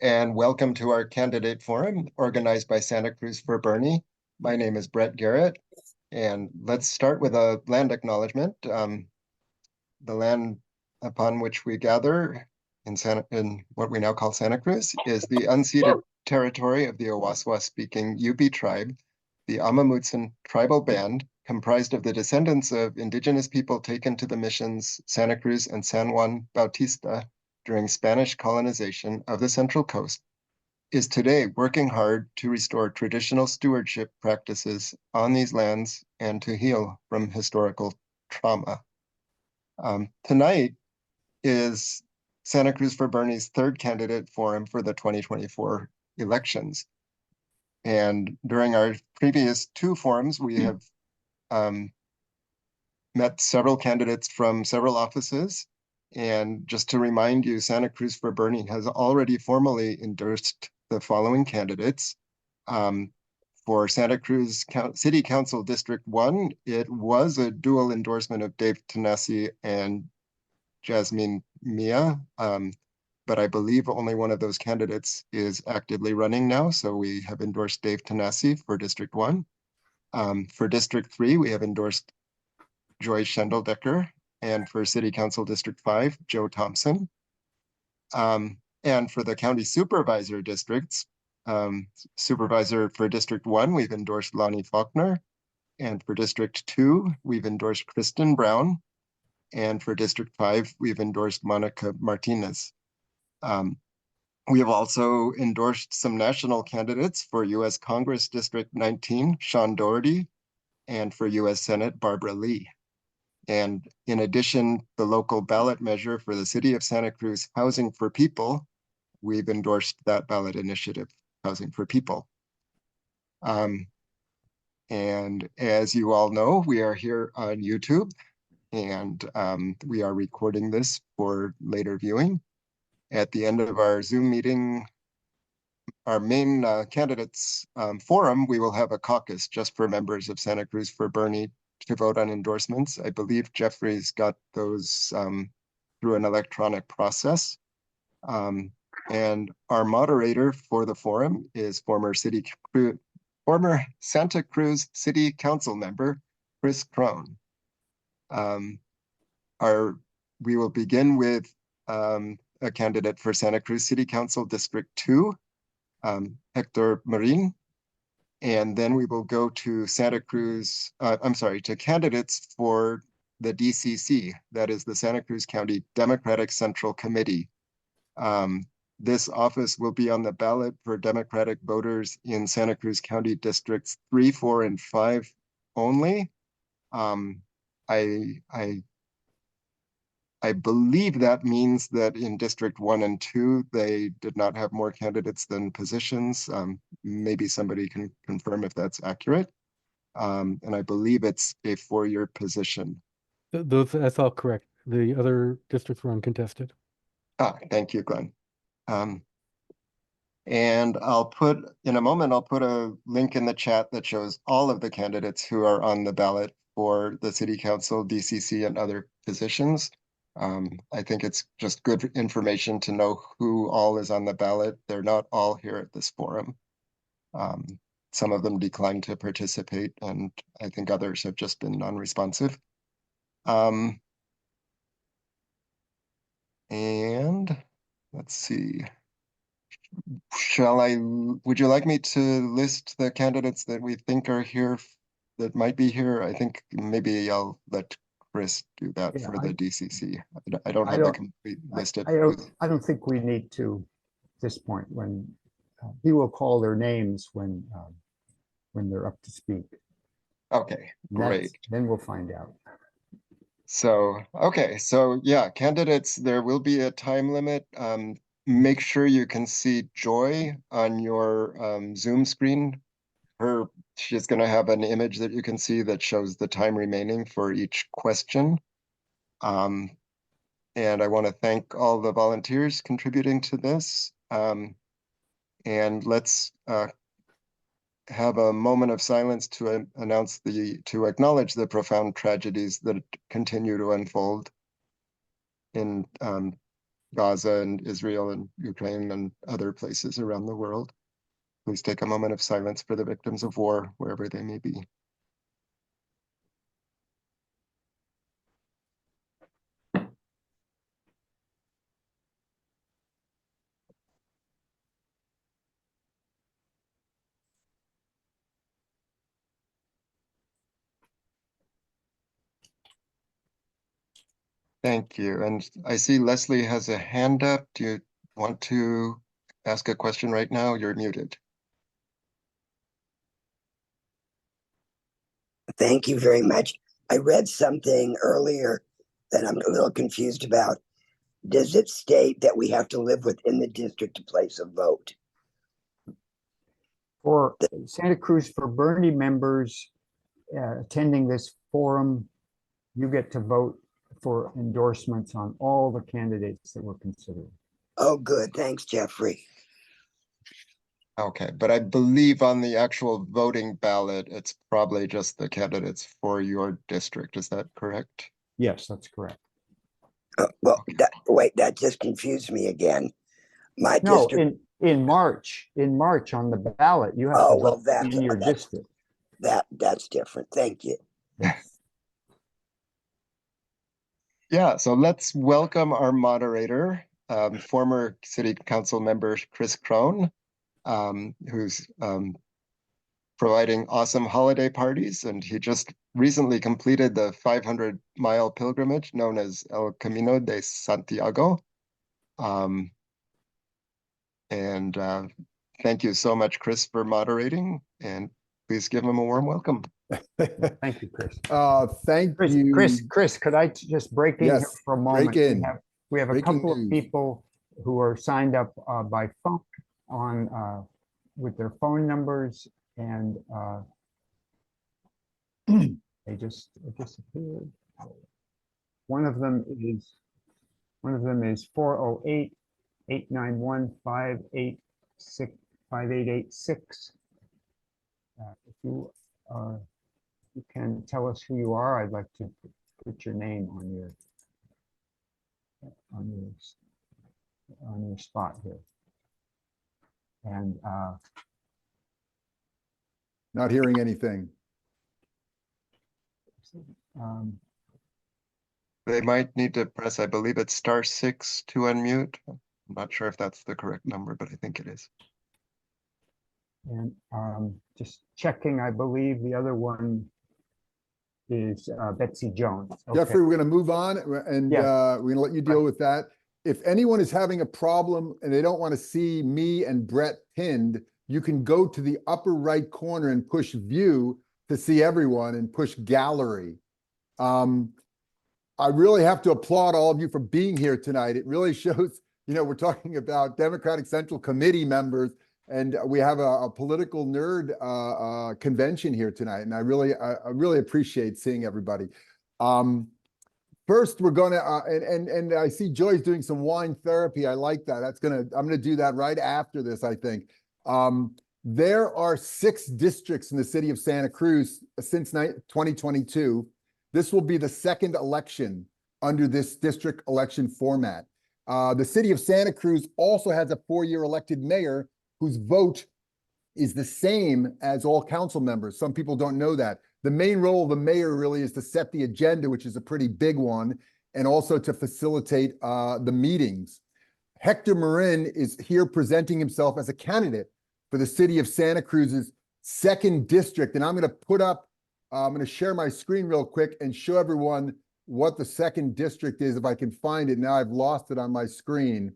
And welcome to our candidate forum organized by Santa Cruz for Bernie. My name is Brett Garrett, and let's start with a land acknowledgement. The land upon which we gather in what we now call Santa Cruz is the unceded territory of the Awaswa-speaking Yubi tribe, the Amamutsan tribal band, comprised of the descendants of indigenous people taken to the missions Santa Cruz and San Juan Bautista during Spanish colonization of the Central Coast, is today working hard to restore traditional stewardship practices on these lands and to heal from historical trauma. Tonight is Santa Cruz for Bernie's third candidate forum for the 2024 elections. And during our previous two forums, we have met several candidates from several offices. And just to remind you, Santa Cruz for Bernie has already formally endorsed the following candidates. For Santa Cruz City Council District 1, it was a dual endorsement of Dec19 and Jasmine Mia, but I believe only one of those candidates is actively running now, so we have endorsed Dec19 for District 1. For District 3, we have endorsed Joy Schendeldecker, and for City Council District 5, Joe Thompson. And for the county supervisor districts, supervisor for District 1, we've endorsed Lonnie Faulkner. And for District 2, we've endorsed Kristen Brown. And for District 5, we've endorsed Monica Martinez. We have also endorsed some national candidates for U.S. Congress District 19, Sean Doherty, and for U.S. Senate, Barbara Lee. And in addition, the local ballot measure for the City of Santa Cruz, Housing for People, we've endorsed that ballot initiative, Housing for People. And as you all know, we are here on YouTube, and we are recording this for later viewing. At the end of our Zoom meeting, our main candidates forum, we will have a caucus just for members of Santa Cruz for Bernie to vote on endorsements. I believe Jeffrey's got those through an electronic process. And our moderator for the forum is former Santa Cruz City Council member, Chris Crone. We will begin with a candidate for Santa Cruz City Council District 2, Héctor Marín. And then we will go to to candidates for the DCC, that is the Santa Cruz County Democratic Central Committee. This office will be on the ballot for Democratic voters in Santa Cruz County Districts 3, 4, and 5 only. I believe that means that in District 1 and 2, they did not have more candidates than positions. Maybe somebody can confirm if that's accurate. And I believe it's a 4-year position. That's all correct. The other districts were uncontested. Thank you, Glenn. And in a moment, I'll put a link in the chat that shows all of the candidates who are on the ballot for the City Council, DCC, and other positions. I think it's just good information to know who all is on the ballot. They're not all here at this forum. Some of them declined to participate, and I think others have just been non-responsive. And let's see. Would you like me to list the candidates that we think are here, that might be here? I think maybe I'll let Chris do that for the DCC. I don't have the complete list. I don't think we need to at this point. When he will call their names when they're up to speak. Okay, great. Then we'll find out. So, okay, so yeah, candidates, there will be a time limit. Make sure you can see Joy on your Zoom screen. She's going to have an image that you can see that shows the time remaining for each question. And I want to thank all the volunteers contributing to this. And let's have a moment of silence to acknowledge the profound tragedies that continue to unfold in Gaza and Israel and Ukraine and other places around the world. Please take a moment of silence for the victims of war, wherever they may be. Thank you. And I see Leslie has a hand up. Do you want to ask a question right now? You're muted. Thank you very much. I read something earlier that I'm a little confused about. Does it state that we have to live within the district to place a vote? For Santa Cruz for Bernie members attending this forum, you get to vote for endorsements on all the candidates that were considered. Oh, good. Thanks, Jeffrey. Okay, but I believe on the actual voting ballot, it's probably just the candidates for your district. Is that correct? Yes, that's correct. Well, wait, that just confused me again. My No, district. in March on the ballot, you have Oh, to well, vote in your district. That's different. Thank you. Yeah, so let's welcome our moderator, former City Council member Chris Crone, who's providing awesome holiday parties, and he just recently completed the 500-mile pilgrimage known as El Camino de Santiago. Thank you so much, Chris, for moderating, and please give him a warm welcome. Thank you, Chris. Thank Chris, you. Chris, could I just break in here Yes, for a moment? break in. We have a Breaking couple of news. people who are signed up by phone on with their phone numbers, and they just disappeared. One of them is 408-891-5886. If you can tell us who you are, I'd like to put your name on your spot here. And Not hearing anything. They might need to press, I believe it's *6 to unmute. I'm not sure if that's the correct number, but I think it is. And just checking, I believe the other one is Betsy Jones. Okay. Jeffrey, we're going to move on, and Yes. we're going to let you deal with that. If anyone is having a problem and they don't want to see me and Brett pinned, you can go to the upper right corner and push view to see everyone and push gallery. I really have to applaud all of you for being here tonight. It really shows, we're talking about Democratic Central Committee members, and we have a political nerd convention here tonight, and I really appreciate seeing everybody. First, we're gonna and I see Joy's doing some wine therapy. I like that. I'm gonna do that right after this, I think. There are 6 districts in the city of Santa Cruz since 2022. This will be the second election under this district election format. The city of Santa Cruz also has a 4-year elected mayor whose vote is the same as all council members. Some people don't know that. The main role of the mayor really is to set the agenda, which is a pretty big one, and also to facilitate the meetings. Héctor Marín is here presenting himself as a candidate for the city of Santa Cruz's 2nd district. And I'm going to put up, I'm going to share my screen real quick and show everyone what the 2nd district is, if I can find it. Now I've lost it on my screen.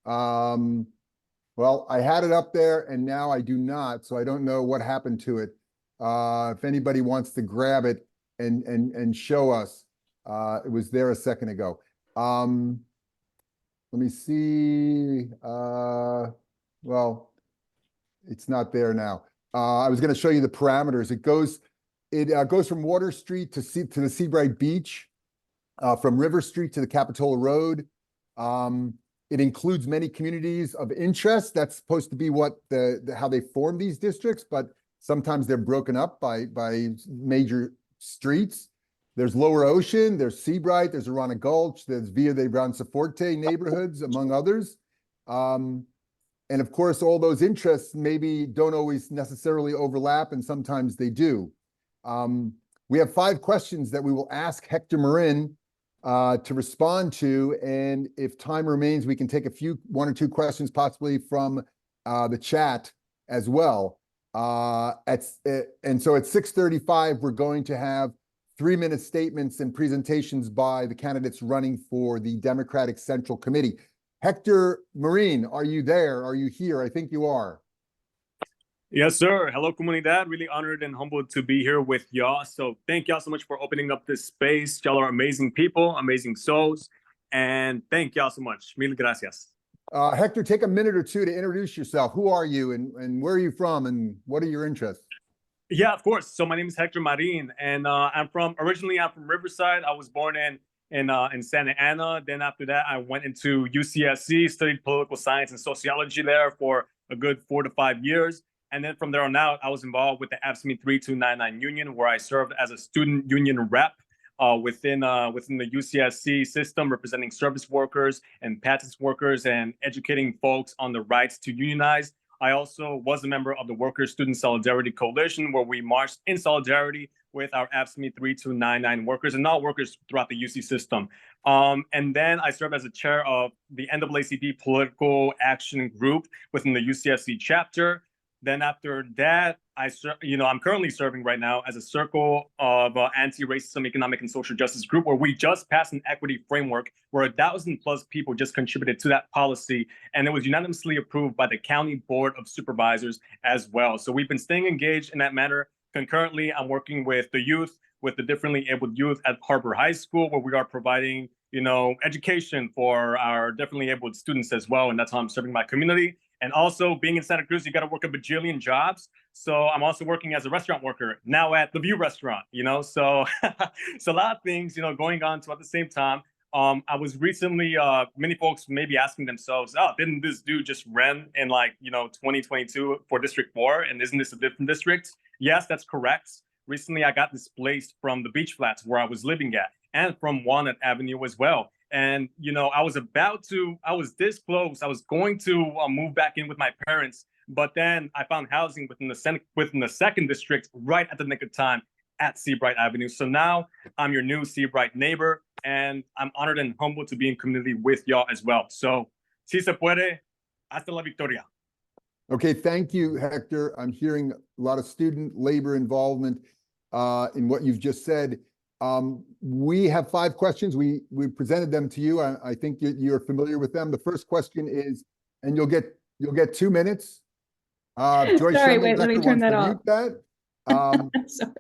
Well, I had it up there and now I do not, so I don't know what happened to it. If anybody wants to grab it and show us, it was there a second ago. Let me see. Well, it's not there now. I was going to show you the parameters. It goes from Water Street to the Seabright Beach, from River Street to the Capitola Road. It includes many communities of interest. That's supposed to be what how they form these districts, but sometimes they're broken up by major streets. There's Lower Ocean, there's Seabright, there's Arana Gulch, there's Via de Branciforte neighborhoods, among others. And of course, all those interests maybe don't always necessarily overlap, and sometimes they do. We have 5 questions that we will ask Héctor Marín to respond to, and if time remains, we can take 1 or 2 questions possibly from the chat as well. And so at 6:35, we're going to have 3-minute statements and presentations by the candidates running for the Democratic Central Committee. Héctor Marín, are you there? Are you here? I think you are. Yes, sir. Hello, comunidad. Really honored and humbled to be here with y'all. So thank y'all so much for opening up this space. Y'all are amazing people, amazing souls. And thank y'all so much. Mil gracias. Héctor, take a minute or 2 to introduce yourself. Who are you and where are you from and what are your interests? Yeah, of course. So my name is Héctor Marín, and originally I'm from Riverside. I was born in Santa Ana. Then after that, I went into UCSC, studied political science and sociology there for a good 4 to 5 years. And then from there on out, I was involved with the AFSCME 3299 union, where I served as a student union rep within the UCSC system, representing service workers and patents workers and educating folks on the rights to unionize. I also was a member of the Workers' Student Solidarity Coalition, where we marched in solidarity with our AFSCME 3299 workers and all workers throughout the UC system. And then I served as a chair of the NAACP Political Action Group within the UCSC chapter. Then after that, I'm currently serving right now as a circle of anti-racism, economic, and social justice group, where we just passed an equity framework where 1,000+ people just contributed to that policy, and it was unanimously approved by the County Board of Supervisors as well. So we've been staying engaged in that manner. Concurrently, I'm working with the youth, with the differently abled youth at Harbor High School, where we are providing, education for our differently abled students as well, and that's how I'm serving my community. And also, being in Santa Cruz, you got to work a bajillion jobs. So I'm also working as a restaurant worker now at the View Restaurant, So, so a lot of things, going on. So at the same time, I was recently, many folks may be asking themselves, oh, didn't this dude just run in 2022 for District 4? And isn't this a different district? Yes, that's correct. Recently, I got displaced from the beach flats where I was living at and from Walnut Avenue as well. And, I was this close. I was going to move back in with my parents, but then I found housing within the second district right at the nick of time at Seabright Avenue. So now I'm your new Seabright neighbor, and I'm honored and humbled to be in community with y'all as well. So, si se puede, hasta la victoria. Okay, thank you, Héctor. I'm hearing a lot of student labor involvement in what you've just said. We have 5 questions. We presented them to you. I think you're familiar with them. The first question is, and you'll get 2 minutes. Joyce Sorry, wait, let me turn that off. Sorry.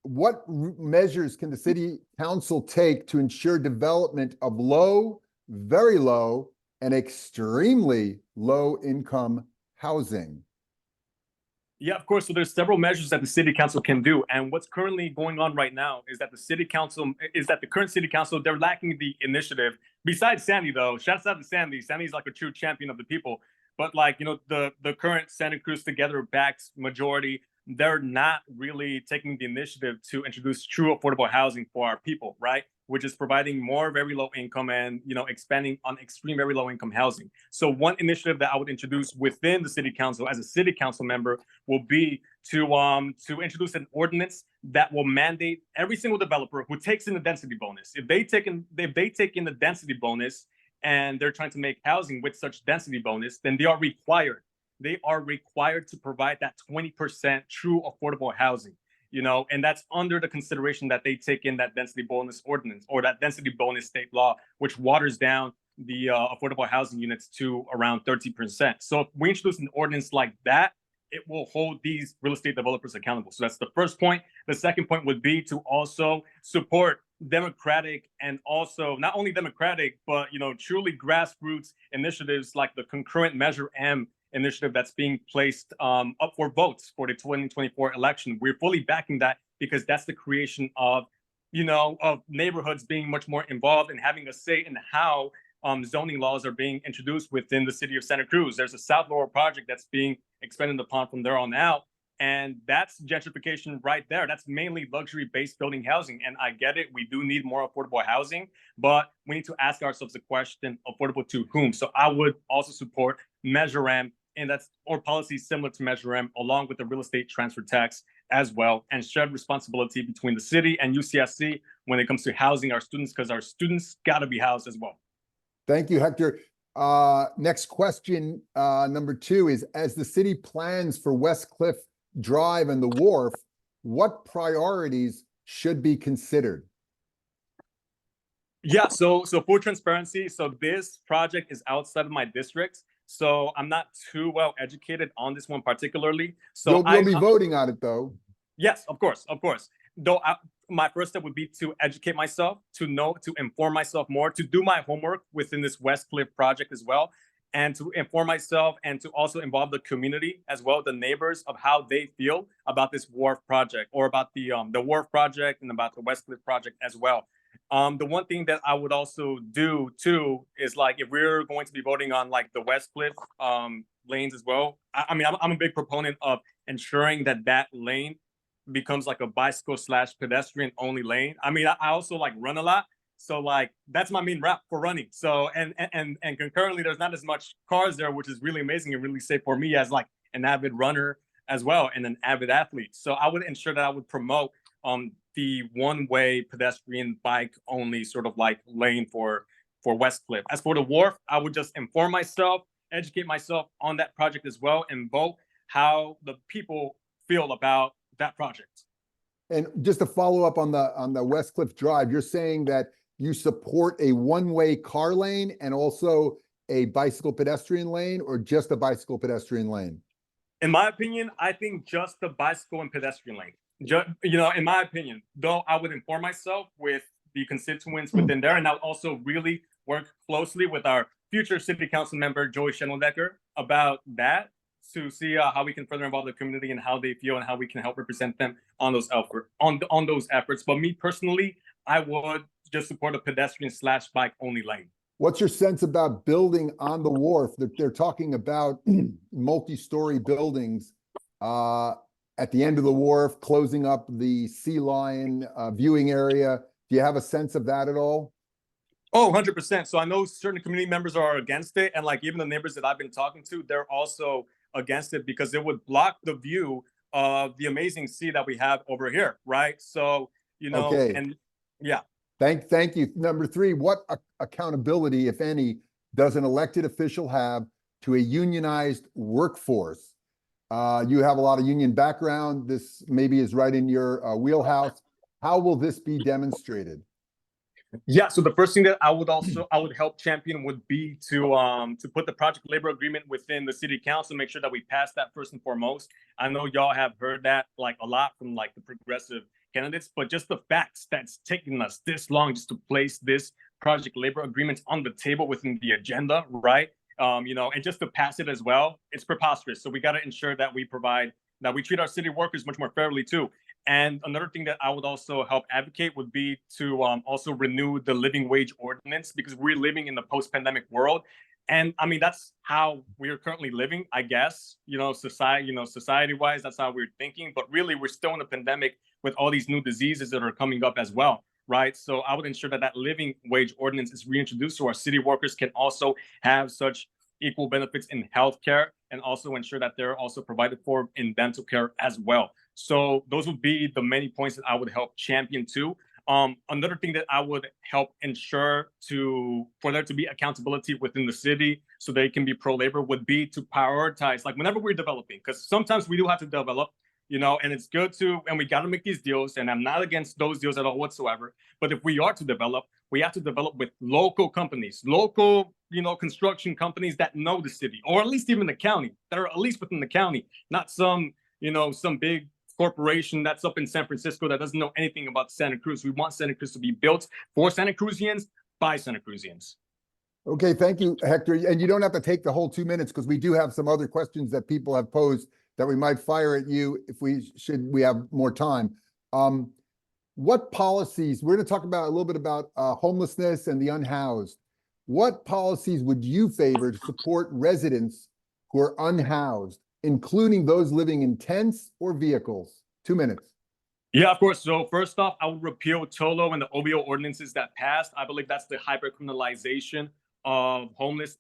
What measures can the city council take to ensure development of low, very low, and extremely low income housing? Yeah, of course. So there's several measures that the city council can do. And what's currently going on right now is that the current city council, they're lacking the initiative. Besides Sandy, though, shouts out to Sandy. Sandy's like a true champion of the people. But the current Santa Cruz Together backed majority, they're not really taking the initiative to introduce true affordable housing for our people, right? Which is providing more very low income and, expanding on extreme very low income housing. So one initiative that I would introduce within the city council as a city council member will be to introduce an ordinance that will mandate every single developer who takes in the density bonus. If they take in the density bonus and they're trying to make housing with such density bonus, then they are required to provide that 20% true affordable housing. And that's under the consideration that they take in that density bonus ordinance or that density bonus state law, which waters down the affordable housing units to around 30%. So if we introduce an ordinance like that, it will hold these real estate developers accountable. So that's the first point. The second point would be to also support democratic and also not only democratic, but, truly grassroots initiatives like the Concurrent Measure M initiative that's being placed up for votes for the 2024 election. We're fully backing that because that's the creation of neighborhoods being much more involved and having a say in how zoning laws are being introduced within the city of Santa Cruz. There's a South Lower project that's being expanded upon from there on out. And that's gentrification right there. That's mainly luxury-based building housing. And I get it, we do need more affordable housing, but we need to ask ourselves the question, affordable to whom? So I would also support Measure M, and that's or policies similar to Measure M, along with the real estate transfer tax as well, and shared responsibility between the city and UCSC when it comes to housing our students, because our students got to be housed as well. Thank you, Hector. Next question, number 2 is, as the city plans for West Cliff Drive and the Wharf, what priorities should be considered? Yeah, so full transparency. So this project is outside of my district, so I'm not too well educated on this one particularly. So You'll be voting on it, though. Yes, of course. Though my first step would be to educate myself, to inform myself more, to do my homework within this West Cliff project as well, and to inform myself and to also involve the community as well, the neighbors, of how they feel about this wharf project, or about the wharf project, and about the West Cliff project as well. The one thing that I would also do too is, like, if we're going to be voting on like the West Cliff lanes as well, I mean, I'm a big proponent of ensuring that lane becomes like a bicycle / pedestrian only lane. I mean, I also like run a lot. So like that's my main route for running. So and concurrently, there's not as much cars there, which is really amazing and really safe for me as like an avid runner as well, and an avid athlete. So I would ensure that I would promote the one-way pedestrian bike only sort of like lane for West Cliff. As for the wharf, I would just inform myself, educate myself on that project as well, and vote how the people feel about that project. And just to follow up on the West Cliff Drive, you're saying that you support a one-way car lane and also a bicycle pedestrian lane, or just a bicycle pedestrian lane? In my opinion, I think just the bicycle and pedestrian lane. In my opinion, though, I would inform myself with the constituents within there, and I'll also really work closely with our future city council member, Joey Scheneldecker, about that, to see how we can further involve the community and how they feel, and how we can help represent them on those efforts. But me personally, I would just support a pedestrian / bike only lane. What's your sense about building on the wharf? They're talking about multi-story buildings at the end of the wharf, closing up the Sea Lion viewing area. Do you have a sense of that at all? Oh, 100%. So I know certain community members are against it. And like even the neighbors that I've been talking to, they're also against it because it would block the view of the amazing sea that we have over here, right? So, Okay. And yeah. Thank you. Number 3, what accountability, if any, does an elected official have to a unionized workforce? You have a lot of union background. This maybe is right in your wheelhouse. How will this be demonstrated? Yeah, so the first thing that I would help champion would be to put the project labor agreement within the city council, make sure that we pass that first and foremost. I know y'all have heard that like a lot from like the progressive candidates, but just the facts that's taking us this long just to place this project labor agreement on the table within the agenda, right? And just to pass it as well, it's preposterous. So we got to ensure that we treat our city workers much more fairly too. And another thing that I would also help advocate would be to also renew the living wage ordinance, because we're living in the post-pandemic world. And I mean, that's how we're currently living, I guess, society-wise, that's how we're thinking. But really, we're still in a pandemic with all these new diseases that are coming up as well, right? So I would ensure that living wage ordinance is reintroduced so our city workers can also have such equal benefits in healthcare, and also ensure that they're also provided for in dental care as well. So those would be the many points that I would help champion too. Another thing that I would help ensure for there to be accountability within the city so they can be pro-labor would be to prioritize, like whenever we're developing, because sometimes we do have to develop, and it's good and we got to make these deals, and I'm not against those deals at all whatsoever. But if we are to develop, we have to develop with local companies, construction companies that know the city, or at least even the county, that are at least within the county, not some big corporation that's up in San Francisco that doesn't know anything about Santa Cruz. We want Santa Cruz to be built for Santa Cruzians by Santa Cruzians. Okay, thank you, Hector. And you don't have to take the whole 2 minutes, because we do have some other questions that people have posed that we might fire at you if we have more time. What policies, we're going to talk about a little bit about homelessness and the unhoused. What policies would you favor to support residents who are unhoused including those living in tents or vehicles? 2 minutes. Yeah, of course. So first off, I would repeal TOLO and the OVO ordinances that passed. I believe that's the hyper-criminalization of homeless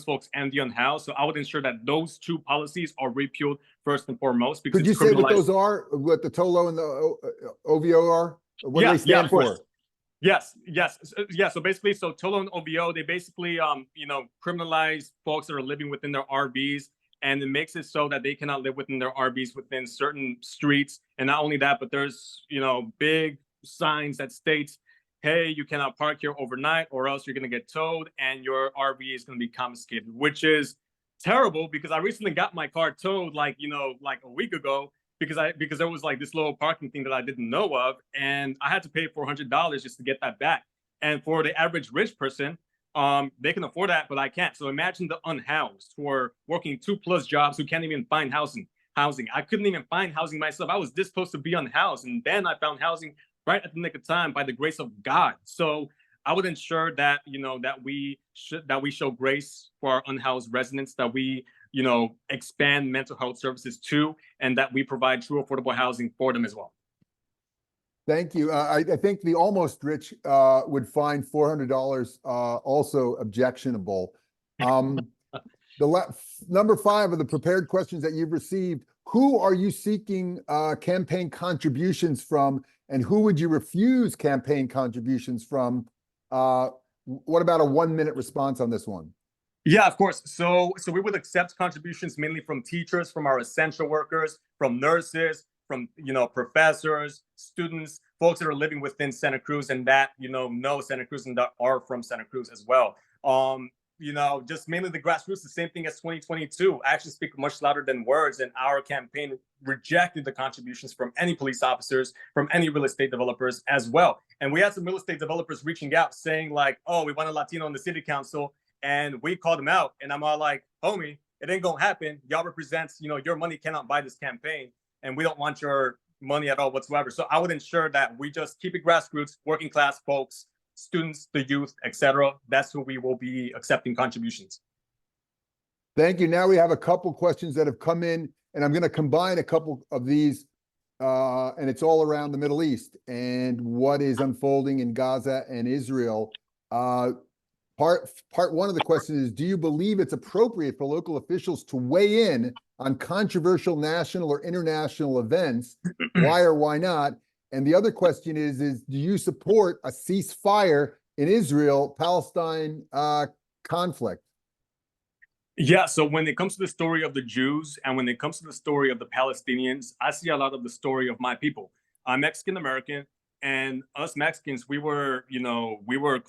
folks and the unhoused. So I would ensure that those two policies are repealed first and foremost. Because could you say what those are? What the TOLO and the OVO are? What do they stand for? Yes. So basically, so TOLO and OVO, they basically, criminalize folks that are living within their RVs, and it makes it so that they cannot live within their RVs within certain streets. And not only that, but there's, big signs that states, hey, you cannot park here overnight or else you're going to get towed and your RV is going to be confiscated, which is terrible because I recently got my car towed like a week ago because there was like this little parking thing that I didn't know of, and I had to pay $400 just to get that back. And for the average rich person, they can afford that, but I can't. So imagine the unhoused who are working 2+ jobs who can't even find housing. I couldn't even find housing myself. I was this close to be unhoused, and then I found housing right at the nick of time by the grace of God. So I would ensure that that we show grace for our unhoused residents, that we expand mental health services too, and that we provide true affordable housing for them as well. Thank you. I think the almost rich would find $400 also objectionable. Number 5 of the prepared questions that you've received, who are you seeking campaign contributions from, and who would you refuse campaign contributions from? What about a 1-minute response on this one? Yeah, of course. So we would accept contributions mainly from teachers, from our essential workers, from nurses, from professors, students, folks that are living within Santa Cruz and that know Santa Cruz and that are from Santa Cruz as well. Just mainly the grassroots, the same thing as 2022. Actions speak much louder than words, and our campaign rejected the contributions from any police officers, from any real estate developers as well. And we had some real estate developers reaching out saying like, oh, we want a Latino on the city council, and we called them out, and I'm all like, homie, it ain't gonna happen. Y'all represents, your money cannot buy this campaign, and we don't want your money at all whatsoever. So I would ensure that we just keep it grassroots, working class folks, students, the youth, etc. That's who we will be accepting contributions. Thank you. Now we have a couple questions that have come in, and I'm going to combine a couple of these, and it's all around the Middle East and what is unfolding in Gaza and Israel. Part 1 of the question is, do you believe it's appropriate for local officials to weigh in on controversial national or international events? Why or why not? And the other question is do you support a ceasefire in Israel-Palestine conflict? Yeah, so when it comes to the story of the Jews and when it comes to the story of the Palestinians, I see a lot of the story of my people. I'm Mexican-American, and us Mexicans, we were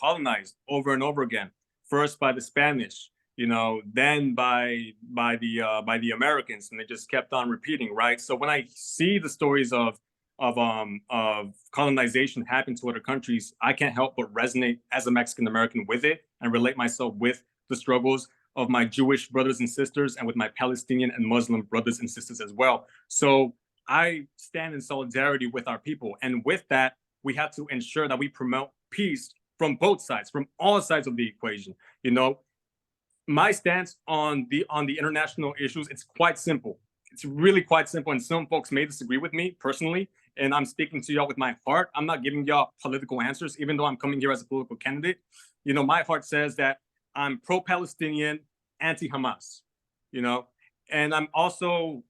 colonized over and over again. First by the Spanish, then by the Americans, and they just kept on repeating, right? So when I see the stories of colonization happen to other countries, I can't help but resonate as a Mexican American with it and relate myself with the struggles of my Jewish brothers and sisters and with my Palestinian and Muslim brothers and sisters as well. So I stand in solidarity with our people. And with that, we have to ensure that we promote peace from both sides, from all sides of the equation. My stance on the international issues, it's quite simple. It's really quite simple. And some folks may disagree with me personally, and I'm speaking to y'all with my heart. I'm not giving y'all political answers, even though I'm coming here as a political candidate. My heart says that I'm pro-Palestinian, anti-Hamas, and I also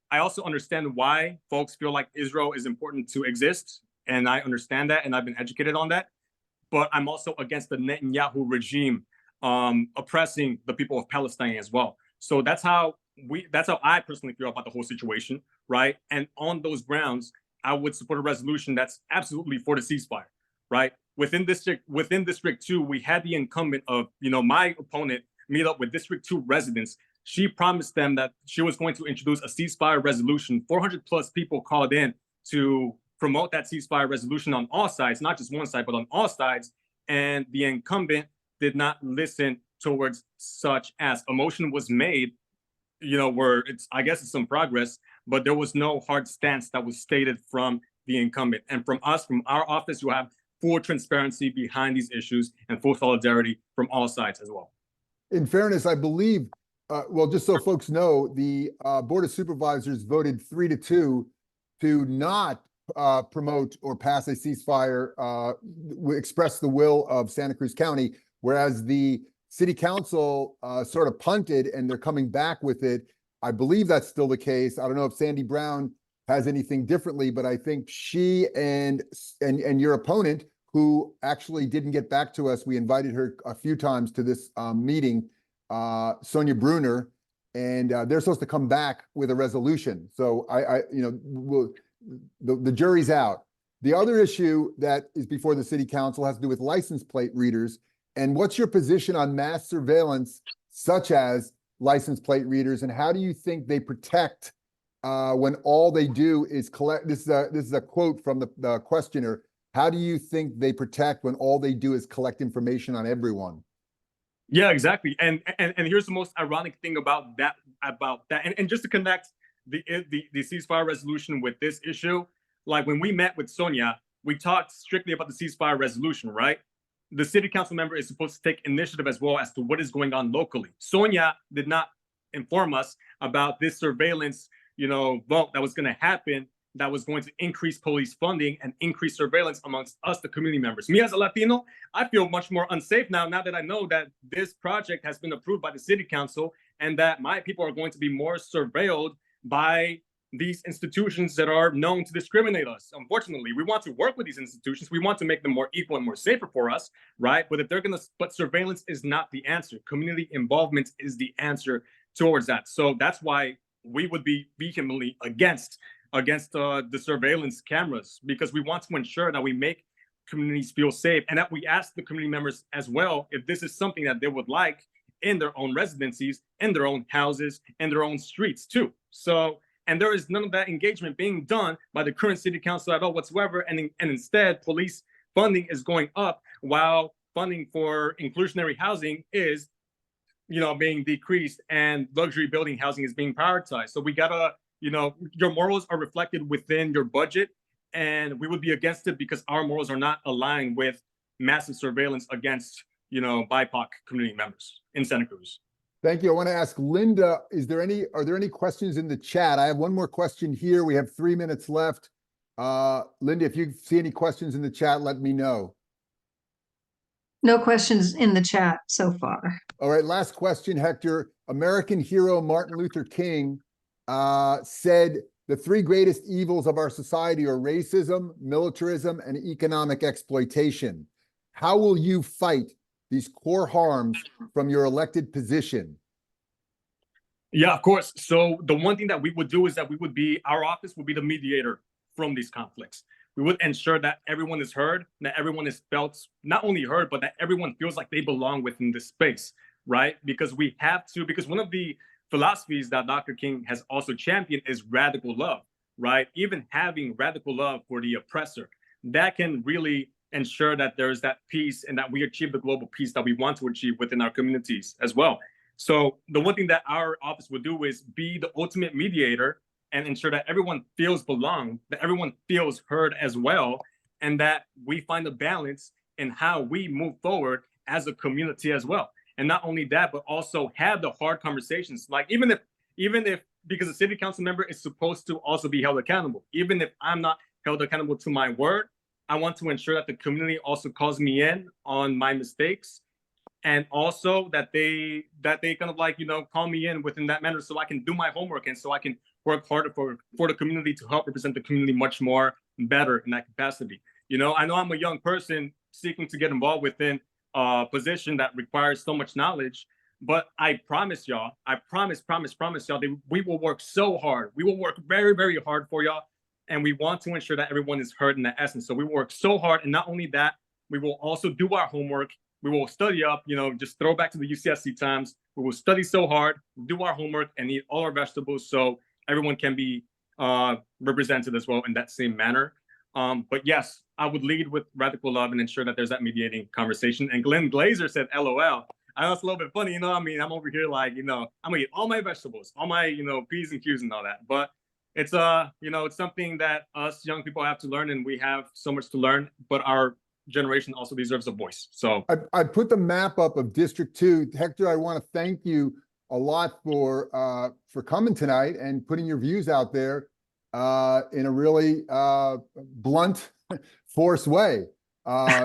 understand why folks feel like Israel is important to exist. And I understand that, and I've been educated on that. But I'm also against the Netanyahu regime oppressing the people of Palestine as well. So that's how I personally feel about the whole situation, right? And on those grounds, I would support a resolution that's absolutely for the ceasefire, right? Within District 2, we had the incumbent of, my opponent meet up with District 2 residents. She promised them that she was going to introduce a ceasefire resolution. 400+ people called in to promote that ceasefire resolution on all sides, not just one side, but on all sides. And the incumbent did not listen towards such ask. A motion was made, where I guess it's some progress, but there was no hard stance that was stated from the incumbent. And from us, from our office, you have full transparency behind these issues and full solidarity from all sides as well. In fairness, I believe Well, just so folks know, the Board of Supervisors voted 3-2 to not promote or pass a ceasefire, express the will of Santa Cruz County, whereas the City Council sort of punted and they're coming back with it. I believe that's still the case. I don't know if Sandy Brown has anything differently, but I think she and your opponent, who actually didn't get back to us, we invited her a few times to this meeting, Sonia Bruner, and they're supposed to come back with a resolution. So the jury's out. The other issue that is before the City Council has to do with license plate readers. And what's your position on mass surveillance, such as license plate readers, and how do you think they protect when all they do is collect? This is a quote from the questioner. How do you think they protect when all they do is collect information on everyone? Yeah, exactly. And here's the most ironic thing about that. And just to connect the ceasefire resolution with this issue, like when we met with Sonia, we talked strictly about the ceasefire resolution, right? The City Council member is supposed to take initiative as well as to what is going on locally. Sonia did not inform us about this surveillance, vote that was going to happen, that was going to increase police funding and increase surveillance amongst us, the community members. Me as a Latino, I feel much more unsafe now that I know that this project has been approved by the City Council and that my people are going to be more surveilled by these institutions that are known to discriminate us. Unfortunately, we want to work with these institutions. We want to make them more equal and more safer for us, right? But if they're but surveillance is not the answer. Community involvement is the answer towards that. So that's why we would be vehemently against the surveillance cameras, because we want to ensure that we make communities feel safe and that we ask the community members as well if this is something that they would like in their own residencies, in their own houses, in their own streets too. So, and there is none of that engagement being done by the current City Council at all whatsoever. And instead, police funding is going up while funding for inclusionary housing is, being decreased, and luxury building housing is being prioritized. So we gotta, your morals are reflected within your budget, and we would be against it because our morals are not aligned with massive surveillance against, BIPOC community members in Santa Cruz. Thank you. I want to ask Linda, are there any questions in the chat? I have one more question here. We have 3 minutes left. Linda, if you see any questions in the chat, let me know. No questions in the chat so far. All right, last question, Hector. American hero Martin Luther King said the three greatest evils of our society are racism, militarism, and economic exploitation. How will you fight these core harms from your elected position? Yeah, of course. So the one thing that we would do is that our office would be the mediator from these conflicts. We would ensure that everyone is heard, that everyone is felt not only heard, but that everyone feels like they belong within this space, right? Because one of the philosophies that Dr. King has also championed is radical love, right? Even having radical love for the oppressor, that can really ensure that there's that peace and that we achieve the global peace that we want to achieve within our communities as well. So the one thing that our office would do is be the ultimate mediator and ensure that everyone feels belong, that everyone feels heard as well, and that we find a balance in how we move forward as a community as well. And not only that, but also have the hard conversations. Like even if because a City Council member is supposed to also be held accountable, even if I'm not held accountable to my word, I want to ensure that the community also calls me in on my mistakes, and also that they kind of call me in within that manner so I can do my homework and so I can work harder for the community to help represent the community much more better in that capacity. I know I'm a young person seeking to get involved within a position that requires so much knowledge, but I promise y'all, I promise y'all that we will work so hard. We will work very, very hard for y'all. And we want to ensure that everyone is heard in that essence. So we work so hard. And not only that, we will also do our homework. We will study up, just throw back to the UCSC times. We will study so hard, do our homework, and eat all our vegetables so everyone can be represented as well in that same manner. But yes, I would lead with radical love and ensure that there's that mediating conversation. And Glenn Glazer said, LOL. I know it's a little bit funny, I'm over here I'm gonna eat all my vegetables, all my, P's and Q's and all that. But it's it's something that us young people have to learn, and we have so much to learn, but our generation also deserves a voice. So I put the map up of District 2. Hector, I want to thank you a lot for coming tonight and putting your views out there in a really blunt, force way.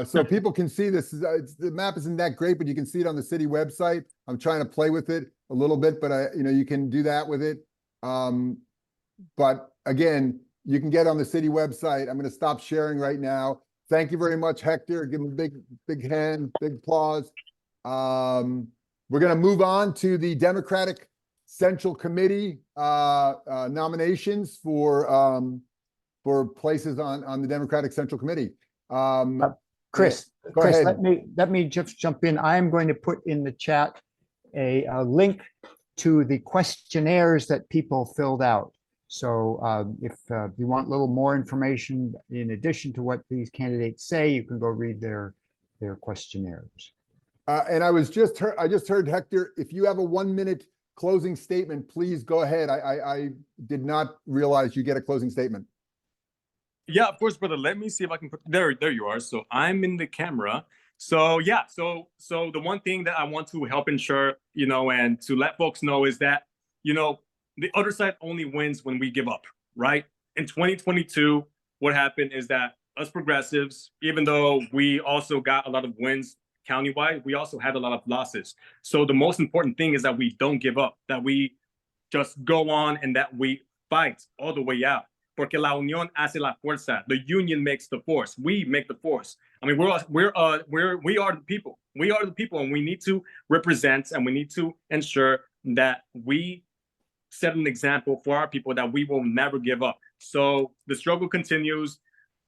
So people can see this. The map isn't that great, but you can see it on the city website. I'm trying to play with it a little bit, but you can do that with it. But again, you can get on the city website. I'm going to stop sharing right now. Thank you very much, Hector. Give him a big hand, big applause. We're going to move on to the Democratic Central Committee nominations for places on the Democratic Central Committee. Chris, Go Chris, ahead. let me just jump in. I am going to put in the chat a link to the questionnaires that people filled out. So if you want a little more information in addition to what these candidates say, you can go read their questionnaires. And I just heard Hector, if you have a 1-minute closing statement, please go ahead. I did not realize you get a closing statement. Yeah, of course, brother. Let me see if I can put there you are. So I'm in the camera. So yeah, so the one thing that I want to help ensure, and to let folks know is that, the other side only wins when we give up, right? In 2022, what happened is that us progressives, even though we also got a lot of wins countywide, we also had a lot of losses. So the most important thing is that we don't give up, that we just go on and that we fight all the way out. Porque la unión hace la fuerza. The union makes the force. We make the force. I mean, we are the people. We are the people, and we need to represent, and we need to ensure that we set an example for our people, that we will never give up. So the struggle continues.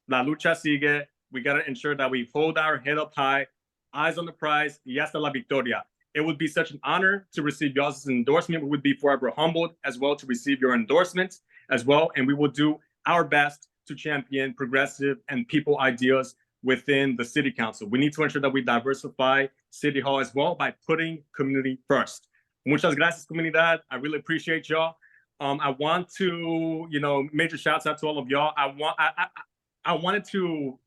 La lucha sigue. We got to ensure that we hold our head up high, eyes on the prize, y hasta la victoria. It would be such an honor to receive y'all's endorsement. We would be forever humbled as well to receive your endorsements as well. And we will do our best to champion progressive and people ideas within the city council. We need to ensure that we diversify City Hall as well by putting community first. Muchas gracias, comunidad. I really appreciate y'all. I want to, major shouts out to all of y'all. I wanted to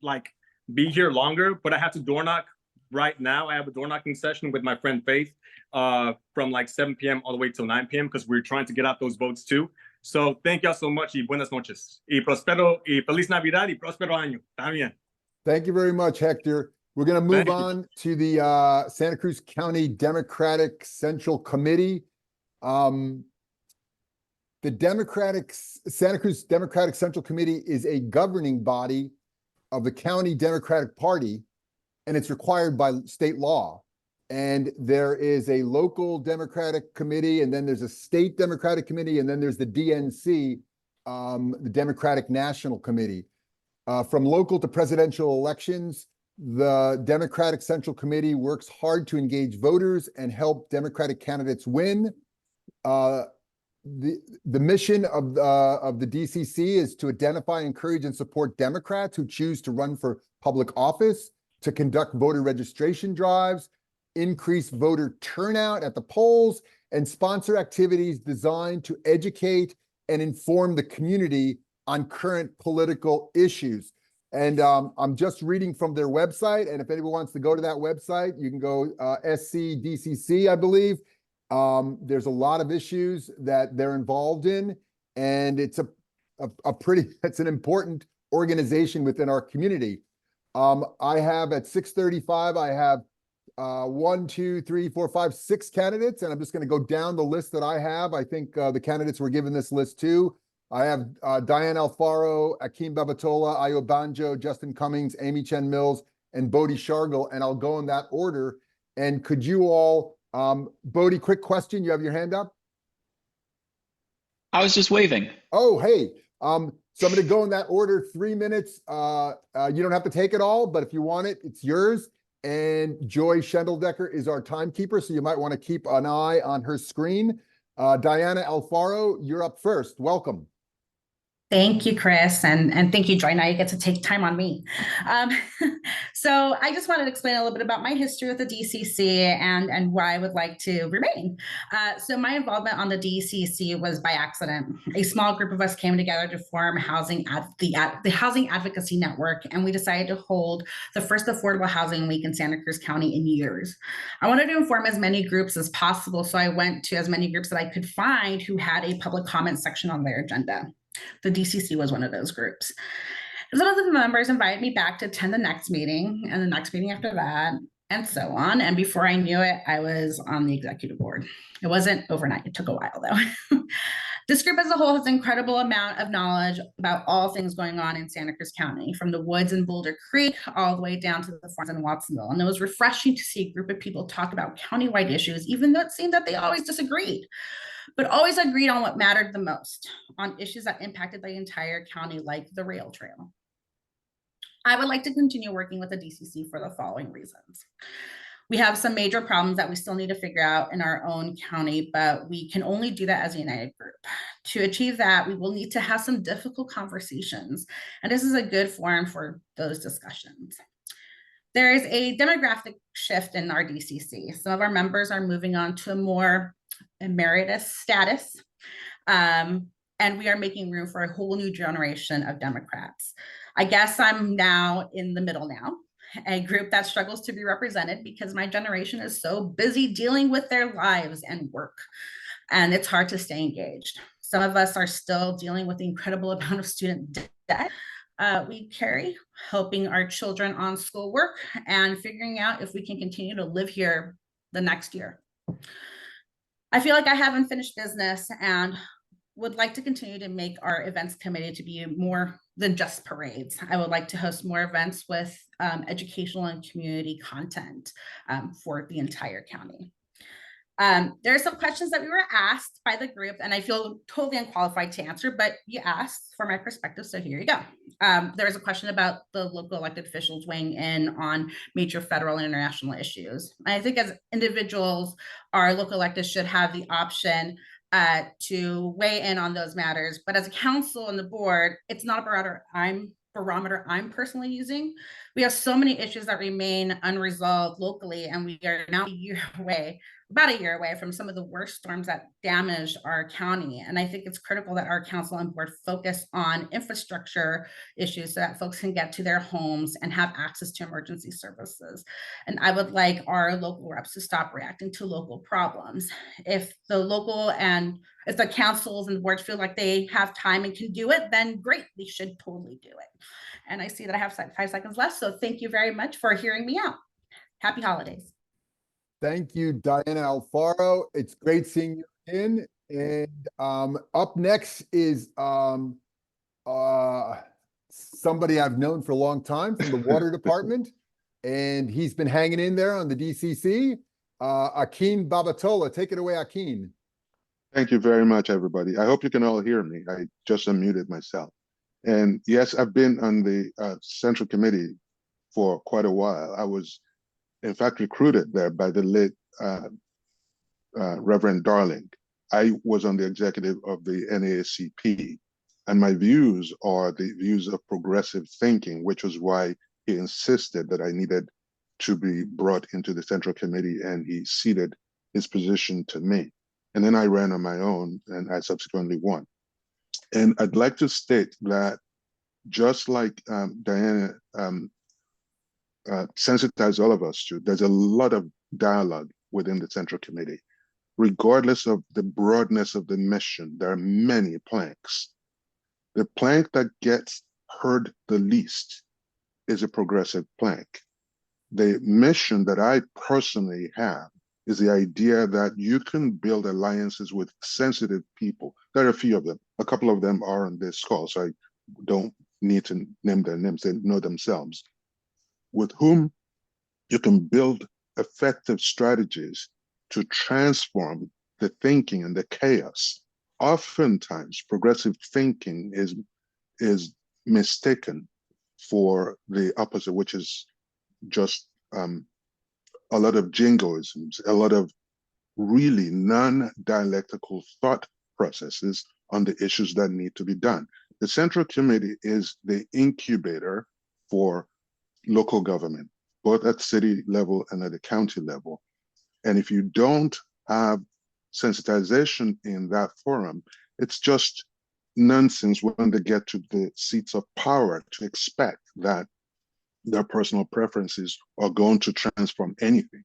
be here longer, but I have to door knock right now. I have a door knocking session with my friend Faith from 7 p.m. all the way till 9 p.m. because we're trying to get out those votes too. So thank y'all so much y buenas noches. Y prospero y feliz Navidad y próspero año. Está bien. Thank you very much, Hector. We're going to move on to the Santa Cruz County Democratic Central Committee. The Santa Cruz Democratic Central Committee is a governing body of the County Democratic Party, and it's required by state law. And there is a local Democratic committee, and then there's a state Democratic committee, and then there's the DNC, the Democratic National Committee. From local to presidential elections, the Democratic Central Committee works hard to engage voters and help Democratic candidates win. The mission of the DCC is to identify, encourage, and support Democrats who choose to run for public office, to conduct voter registration drives, increase voter turnout at the polls, and sponsor activities designed to educate and inform the community on current political issues. And I'm just reading from their website, and if anyone wants to go to that website, you can go SCDCC, I believe. There's a lot of issues that they're involved in, and it's it's an important organization within our community. I have at 6:35, I have 6 candidates, and I'm just going to go down the list that I have. I think the candidates were given this list too. I have Diane Alfaro, Akeem Babatola, Ayo Banjo, Justin Cummings, Amy Chen Mills, and Bodie Shargle, and I'll go in that order. And could you all, Bodie, quick question, you have your hand up? I was just waving. Oh, hey. So I'm going to go in that order, 3 minutes. You don't have to take it all, but if you want it, it's yours. And Joy Schendeldecker is our timekeeper, so you might want to keep an eye on her screen. Diana Alfaro, you're up first. Welcome. Thank you, Chris, and thank you, Joy. Now you get to take time on me. So I just wanted to explain a little bit about my history with the DCC and why I would like to remain. So my involvement on the DCC was by accident. A small group of us came together to form the Housing Advocacy Network, and we decided to hold the first affordable housing week in Santa Cruz County in years. I wanted to inform as many groups as possible, so I went to as many groups that I could find who had a public comment section on their agenda. The DCC was one of those groups. Some of the members invited me back to attend the next meeting and the next meeting after that, and so on. And before I knew it, I was on the executive board. It wasn't overnight. It took a while, though. This group as a whole has an incredible amount of knowledge about all things going on in Santa Cruz County, from the woods in Boulder Creek all the way down to the farms in Watsonville. And it was refreshing to see a group of people talk about countywide issues, even though it seemed that they always disagreed, but always agreed on what mattered the most, on issues that impacted the entire county, like the rail trail. I would like to continue working with the DCC for the following reasons. We have some major problems that we still need to figure out in our own county, but we can only do that as a united group. To achieve that, we will need to have some difficult conversations, and this is a good forum for those discussions. There is a demographic shift in our DCC. Some of our members are moving on to a more emeritus status, and we are making room for a whole new generation of Democrats. I guess I'm now in the middle now, a group that struggles to be represented because my generation is so busy dealing with their lives and work, and it's hard to stay engaged. Some of us are still dealing with the incredible amount of student debt we carry, helping our children on schoolwork and figuring out if we can continue to live here the next year. I feel like I haven't finished business and would like to continue to make our events committee to be more than just parades. I would like to host more events with educational and community content for the entire county. There are some questions that we were asked by the group, and I feel totally unqualified to answer, but you asked for my perspective, so here you go. There's a question about the local elected officials weighing in on major federal and international issues. I think as individuals, our local electeds should have the option to weigh in on those matters, but as a council and the board, it's not a barometer I'm personally using. We have so many issues that remain unresolved locally, and we are now about a year away from some of the worst storms that damaged our county. And I think it's critical that our council and board focus on infrastructure issues so that folks can get to their homes and have access to emergency services. And I would like our local reps to stop reacting to local problems. If the councils and the boards feel like they have time and can do it, then great, we should totally do it. And I see that I have 5 seconds left, so thank you very much for hearing me out. Happy holidays. Thank you, Diana Alfaro. It's great seeing you in. And up next is somebody I've known for a long time from the water department, and he's been hanging in there on the DCC. Akin Babatola, take it away, Akin. Thank you very much, everybody. I hope you can all hear me. I just unmuted myself. And yes, I've been on the Central Committee for quite a while. I was, in fact, recruited there by the late Reverend Darling. I was on the executive of the NAACP, and my views are the views of progressive thinking, which was why he insisted that I needed to be brought into the Central Committee, and he ceded his position to me. And then I ran on my own, and I subsequently won. And I'd like to state that just like Diana sensitized all of us to, there's a lot of dialogue within the Central Committee. Regardless of the broadness of the mission, there are many planks. The plank that gets heard the least is a progressive plank. The mission that I personally have is the idea that you can build alliances with sensitive people. There are a few of them. A couple of them are on this call, so I don't need to name their names. They know themselves. With whom you can build effective strategies to transform the thinking and the chaos. Oftentimes, progressive thinking is mistaken for the opposite, which is just a lot of jingoisms, a lot of really non-dialectical thought processes on the issues that need to be done. The Central Committee is the incubator for local government, both at city level and at the county level. And if you don't have sensitization in that forum, it's just nonsense when they get to the seats of power to expect that their personal preferences are going to transform anything.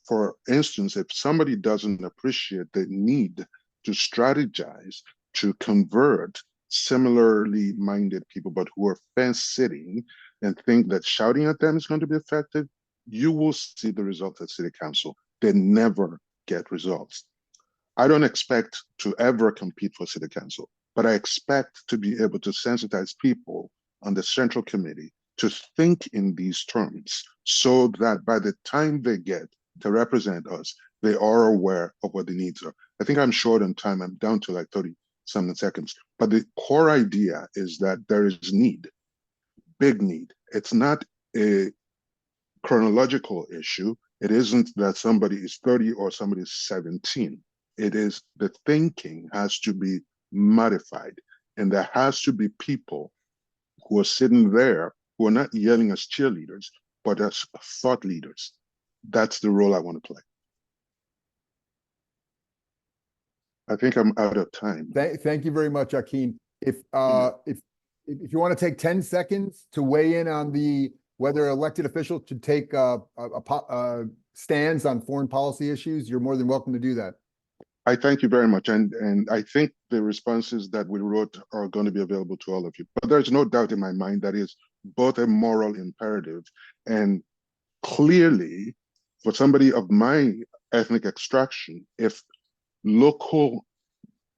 For instance, if somebody doesn't appreciate the need to strategize, to convert similarly minded people, but who are fence sitting and think that shouting at them is going to be effective, you will see the results at city council. They never get results. I don't expect to ever compete for city council, but I expect to be able to sensitize people on the central committee to think in these terms so that by the time they get to represent us, they are aware of what the needs are. I think I'm short on time. I'm down to like 30-something seconds. But the core idea is that there is need, big need. It's not a chronological issue. It isn't that somebody is 30 or somebody is 17. It is the thinking has to be modified. And there has to be people who are sitting there who are not yelling as cheerleaders, but as thought leaders. That's the role I want to play. I think I'm out of time. Thank you very much, Akin. If you want to take 10 seconds to weigh in on whether elected officials should take stands on foreign policy issues, you're more than welcome to do that. I thank you very much. And I think the responses that we wrote are going to be available to all of you. But there's no doubt in my mind that is both a moral imperative and clearly for somebody of my ethnic extraction, if local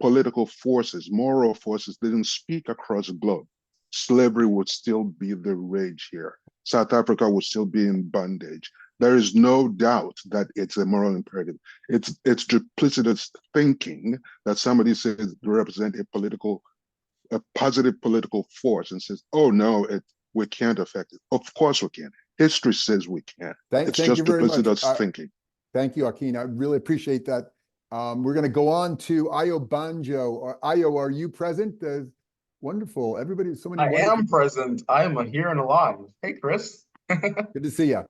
political forces, moral forces didn't speak across the globe, slavery would still be the rage here. South Africa would still be in bondage. There is no doubt that it's a moral imperative. It's duplicitous thinking that somebody says they represent a positive political force and says, oh no, we can't affect it. Of course we can. History says we can. It's just duplicitous thinking. Thank you, Akin. I really appreciate that. We're going to go on to Ayo Banjo. Ayo, are you present? Wonderful. Everybody, so many. I am present. I am here and alive. Hey, Chris. Good to see you.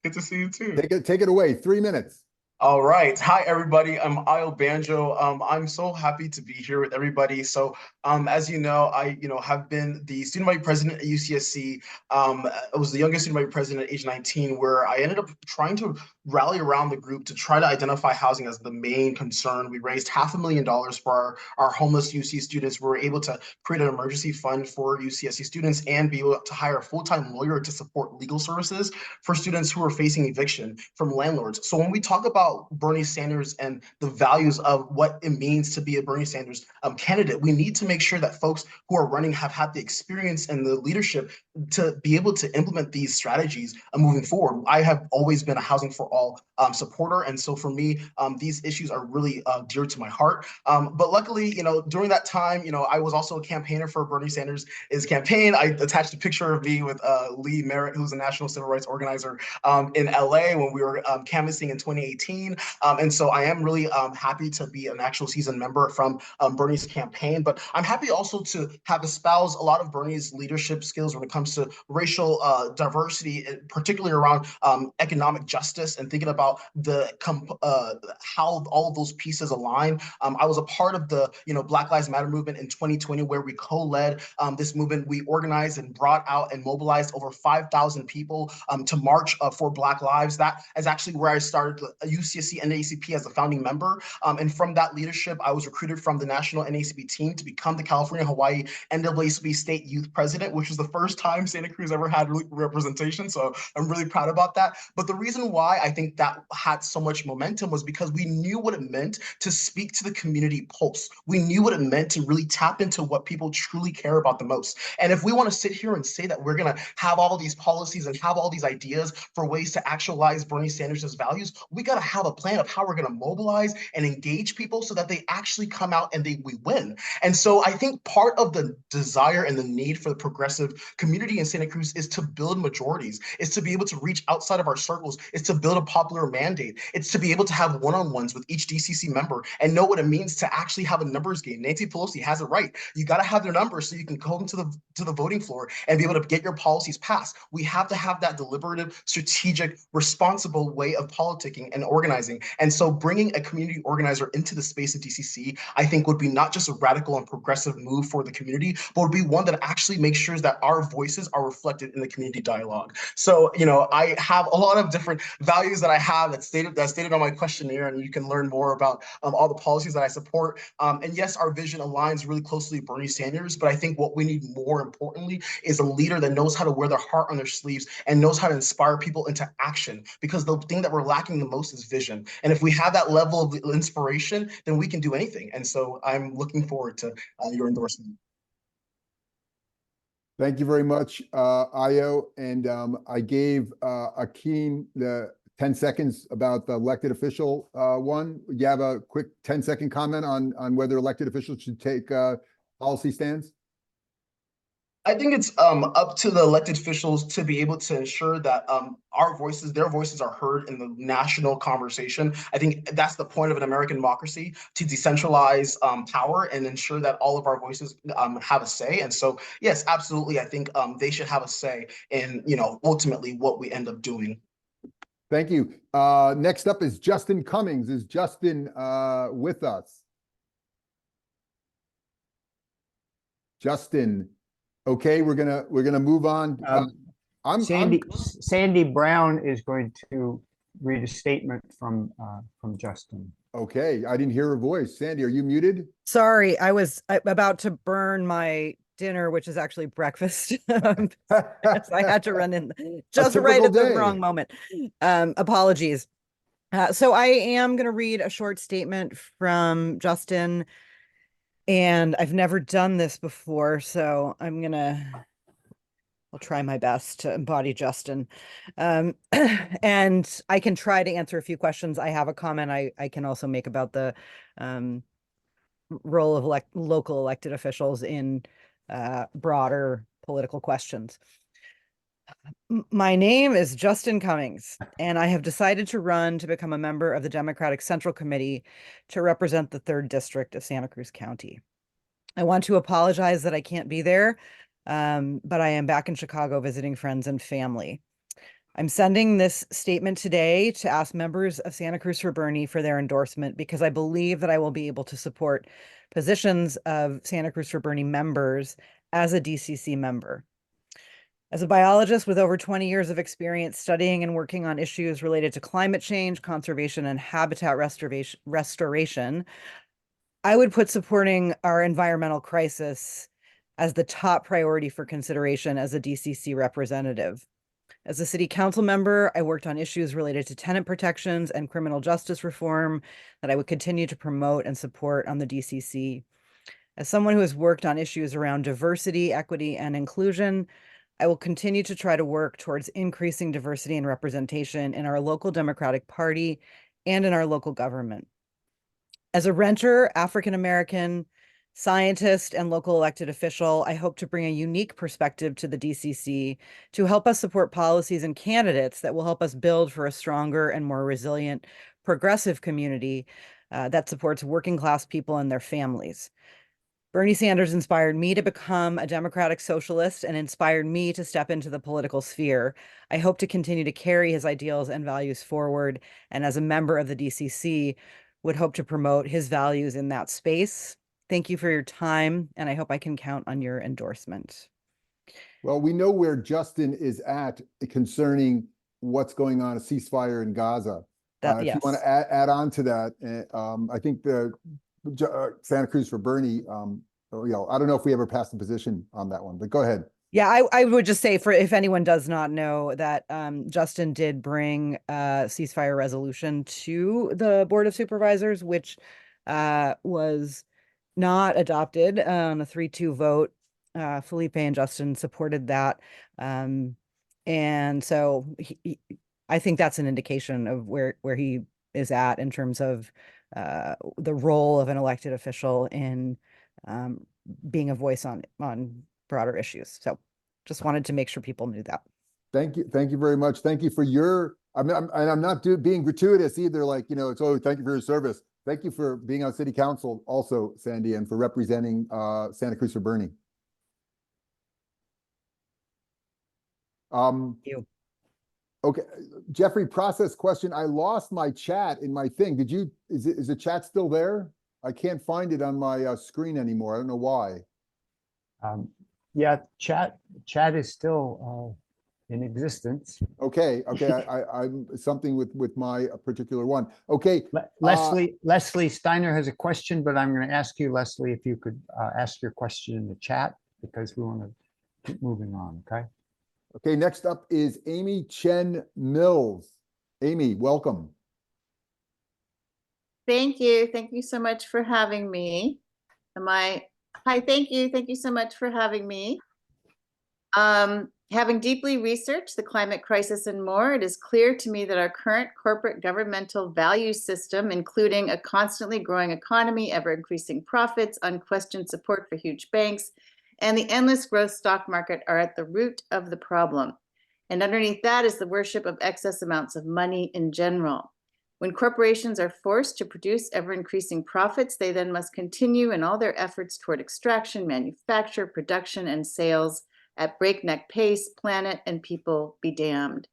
Good to see you too. Take it away. 3 minutes. All right. Hi, everybody. I'm Ayo Banjo. I'm so happy to be here with everybody. So, as you know, I have been the student body president at UCSC. I was the youngest student body president at age 19, where I ended up trying to rally around the group to try to identify housing as the main concern. We raised $500,000 for our homeless UC students. We were able to create an emergency fund for UCSC students and be able to hire a full-time lawyer to support legal services for students who are facing eviction from landlords. So when we talk about Bernie Sanders and the values of what it means to be a Bernie Sanders candidate, we need to make sure that folks who are running have had the experience and the leadership to be able to implement these strategies moving forward. I have always been a Housing for All supporter, and so for me, these issues are really dear to my heart. But luckily, during that time, I was also a campaigner for Bernie Sanders' campaign. I attached a picture of me with Lee Merritt, who's a national civil rights organizer in LA when we were canvassing in 2018. And so I am really happy to be an actual seasoned member from Bernie's campaign, but I'm happy also to have espoused a lot of Bernie's leadership skills when it comes to racial diversity, particularly around economic justice and thinking about how all of those pieces align. I was a part of the Black Lives Matter movement in 2020, where we co-led this movement. We organized and brought out and mobilized over 5,000 people to march for Black Lives. That is actually where I started UCSC NAACP as a founding member. And from that leadership, I was recruited from the national NAACP team to become the California Hawaii NAACP state youth president, which was the first time Santa Cruz ever had representation. So I'm really proud about that. But the reason why I think that had so much momentum was because we knew what it meant to speak to the community pulse. We knew what it meant to really tap into what people truly care about the most. And if we want to sit here and say that we're going to have all these policies and have all these ideas for ways to actualize Bernie Sanders' values, we got to have a plan of how we're going to mobilize and engage people so that they actually come out and we win. And so I think part of the desire and the need for the progressive community in Santa Cruz is to build majorities, is to be able to reach outside of our circles, is to build a popular mandate. It's to be able to have one-on-ones with each DCC member and know what it means to actually have a numbers game. Nancy Pelosi has it right. You got to have their numbers so you can go into the voting floor and be able to get your policies passed. We have to have that deliberative, strategic, responsible way of politicking and organizing. And so bringing a community organizer into the space of DCC, I think would be not just a radical and progressive move for the community, but would be one that actually makes sure that our voices are reflected in the community dialogue. So, you know, I have a lot of different values that I have that's stated on my questionnaire, and you can learn more about all the policies that I support. And yes, our vision aligns really closely with Bernie Sanders, but I think what we need more importantly is a leader that knows how to wear their heart on their sleeves and knows how to inspire people into action, because the thing that we're lacking the most is vision. And if we have that level of inspiration, then we can do anything. And so I'm looking forward to your endorsement. Thank you very much, Ayo. And I gave Akeem the 10 seconds about the elected official one. You have a quick 10-second comment on whether elected officials should take policy stands? I think it's up to the elected officials to be able to ensure that their voices are heard in the national conversation. I think that's the point of an American democracy, to decentralize power and ensure that all of our voices have a say. And so, yes, absolutely, I think they should have a say in, you know, ultimately what we end up doing. Thank you. Next up is Justin Cummings. Is Justin with us? Justin. Okay, we're gonna move on. Sandy Brown is going to read a statement from Justin. Okay, I didn't hear her voice. Sandy, are you muted? Sorry, I was about to burn my dinner, which is actually breakfast. So I had to run in just right at the wrong moment. Apologies. So I am going to read a short statement from Justin. And I've never done this before, so I'll try my best to embody Justin. And I can try to answer a few questions. I have a comment I can also make about the role of local elected officials in broader political questions. My name is Justin Cummings, and I have decided to run to become a member of the Democratic Central Committee to represent the 3rd District of Santa Cruz County. I want to apologize that I can't be there, but I am back in Chicago visiting friends and family. I'm sending this statement today to ask members of Santa Cruz for Bernie for their endorsement, because I believe that I will be able to support positions of Santa Cruz for Bernie members as a DCC member. As a biologist with over 20 years of experience studying and working on issues related to climate change, conservation, and habitat restoration, I would put supporting our environmental crisis as the top priority for consideration as a DCC representative. As a city council member, I worked on issues related to tenant protections and criminal justice reform that I would continue to promote and support on the DCC. As someone who has worked on issues around diversity, equity, and inclusion, I will continue to try to work towards increasing diversity and representation in our local Democratic Party and in our local government. As a renter, African-American, scientist, and local elected official, I hope to bring a unique perspective to the DCC to help us support policies and candidates that will help us build for a stronger and more resilient, progressive community that supports working class people and their families. Bernie Sanders inspired me to become a democratic socialist and inspired me to step into the political sphere. I hope to continue to carry his ideals and values forward, and as a member of the DCC, would hope to promote his values in that space. Thank you for your time, and I hope I can count on your endorsement. Well, we know where Justin is at concerning what's going on, a ceasefire in Gaza. If you want to add on to that, I think the Santa Cruz for Bernie, you know, I don't know if we ever passed a position on that one, but go ahead. Yeah, I would just say, for if anyone does not know, that Justin did bring a ceasefire resolution to the Board of Supervisors, which was not adopted on a 3-2 vote. Felipe and Justin supported that. And so I think that's an indication of where he is at in terms of the role of an elected official in being a voice on broader issues. So just wanted to make sure people knew that. Thank you very much. Thank you for your I'm not being gratuitous either. Like, it's, oh, thank you for your service. Thank you for being on city council also, Sandy, and for representing Santa Cruz for Bernie. You. Okay, Jeffrey, process question. I lost my chat in my thing. Is the chat still there? I can't find it on my screen anymore. I don't know why. Yeah, chat is still in existence. Okay, I'm something with my particular one. Okay, Leslie Steiner has a question, but I'm going to ask you, Leslie, if you could ask your question in the chat because we want to keep moving on. Okay. Okay, next up is Amy Chen Mills. Amy, welcome. Thank you. Thank you so much for having me. Hi, thank you. Thank you so much for having me. Having deeply researched the climate crisis and more, it is clear to me that our current corporate governmental value system, including a constantly growing economy, ever-increasing profits, unquestioned support for huge banks, and the endless growth stock market are at the root of the problem. And underneath that is the worship of excess amounts of money in general. When corporations are forced to produce ever-increasing profits, they then must continue in all their efforts toward extraction, manufacture, production, and sales at breakneck pace, planet and people be damned.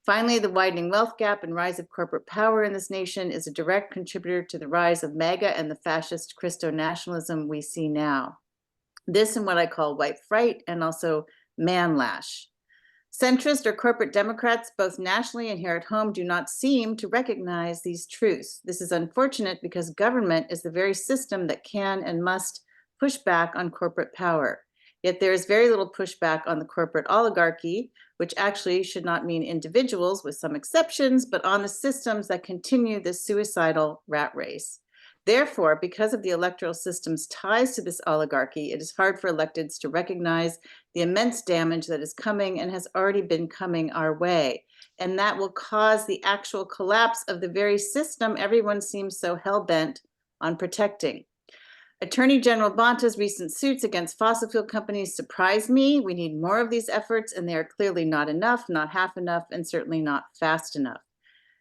Finally, the widening wealth gap and rise of corporate power in this nation is a direct contributor to the rise of MAGA and the fascist Christo-nationalism we see now. This and what I call white fright and also man-lash. Centrist or corporate Democrats, both nationally and here at home, do not seem to recognize these truths. This is unfortunate because government is the very system that can and must push back on corporate power. Yet there is very little pushback on the corporate oligarchy, which actually should not mean individuals with some exceptions, but on the systems that continue this suicidal rat race. Therefore, because of the electoral system's ties to this oligarchy, it is hard for electeds to recognize the immense damage that is coming and has already been coming our way. And that will cause the actual collapse of the very system everyone seems so hell-bent on protecting. Attorney General Bonta's recent suits against fossil fuel companies surprised me. We need more of these efforts, and they are clearly not enough, not half enough, and certainly not fast enough.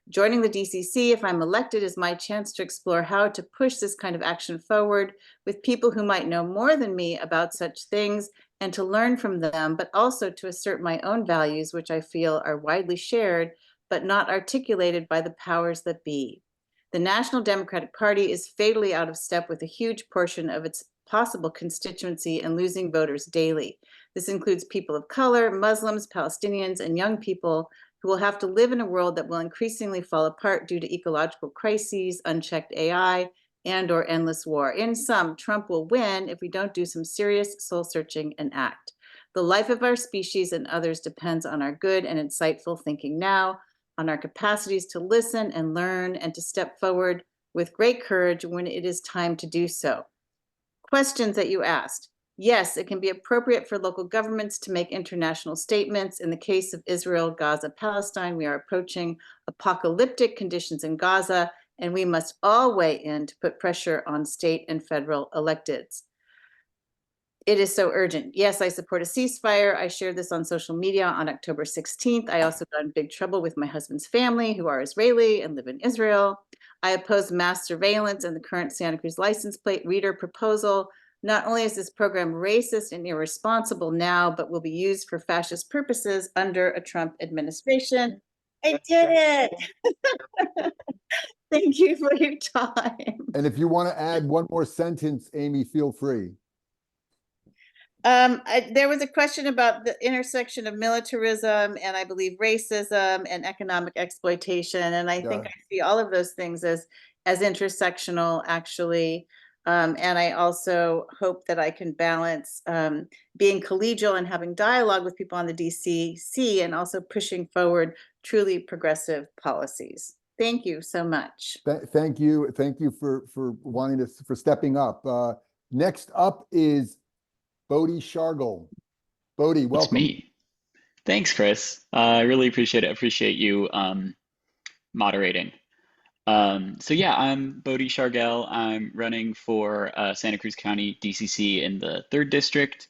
Joining the DCC, if I'm elected, is my chance to explore how to push this kind of action forward with people who might know more than me about such things and to learn from them, but also to assert my own values, which I feel are widely shared, but not articulated by the powers that be. The National Democratic Party is fatally out of step with a huge portion of its possible constituency and losing voters daily. This includes people of color, Muslims, Palestinians, and young people who will have to live in a world that will increasingly fall apart due to ecological crises, unchecked AI, and/or endless war. In sum, Trump will win if we don't do some serious soul-searching and act. The life of our species and others depends on our good and insightful thinking now, on our capacities to listen and learn and to step forward with great courage when it is time to do so. Questions that you asked. Yes, it can be appropriate for local governments to make international statements. In the case of Israel, Gaza, Palestine, we are approaching apocalyptic conditions in Gaza, and we must all weigh in to put pressure on state and federal electeds. It is so urgent. Yes, I support a ceasefire. I shared this on social media on October 16th. I also got in big trouble with my husband's family, who are Israeli and live in Israel. I oppose mass surveillance and the current Santa Cruz license plate reader proposal. Not only is this program racist and irresponsible now, but will be used for fascist purposes under a Trump administration. I did it. Thank you for your time. And if you want to add one more sentence, Amy, feel free. There was a question about the intersection of militarism and I believe racism and economic exploitation. And I think I see all of those things as intersectional, actually. And I also hope that I can balance being collegial and having dialogue with people on the DCC and also pushing forward truly progressive policies. Thank you so much. Thank you. Thank you for wanting to, for stepping up. Next up is Bodhi Shargil. Bodhi, welcome. It's me. Thanks, Chris. I really appreciate it. I appreciate you moderating. So yeah, I'm Bodhi Shargil. I'm running for Santa Cruz County DCC in the 3rd District.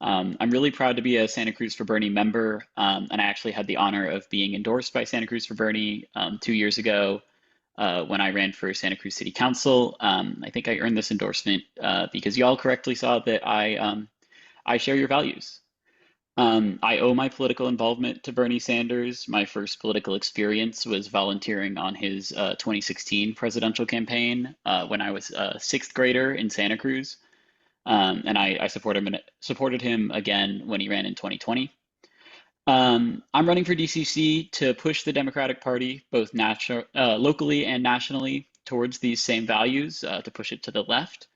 I'm really proud to be a Santa Cruz for Bernie member, and I actually had the honor of being endorsed by Santa Cruz for Bernie 2 years ago when I ran for Santa Cruz City Council. I think I earned this endorsement because y'all correctly saw that I share your values. I owe my political involvement to Bernie Sanders. My first political experience was volunteering on his 2016 presidential campaign when I was a sixth grader in Santa Cruz. And I supported him again when he ran in 2020. I'm running for DCC to push the Democratic Party, both locally and nationally, towards these same values, to push it to the left.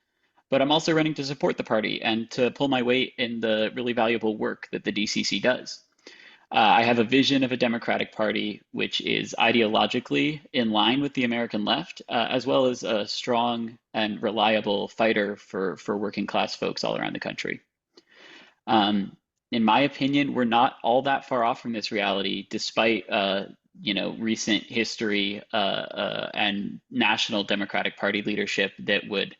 But I'm also running to support the party and to pull my weight in the really valuable work that the DCC does. I have a vision of a Democratic Party which is ideologically in line with the American left, as well as a strong and reliable fighter for working class folks all around the country. In my opinion, we're not all that far off from this reality, despite recent history and national Democratic Party leadership that would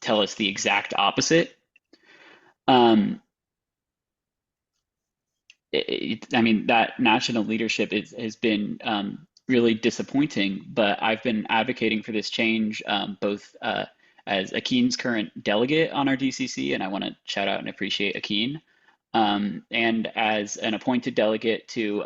tell us the exact opposite. That national leadership has been really disappointing, but I've been advocating for this change both as Akeen's current delegate on our DCC, and I want to shout out and appreciate Akeen, and as an appointed delegate to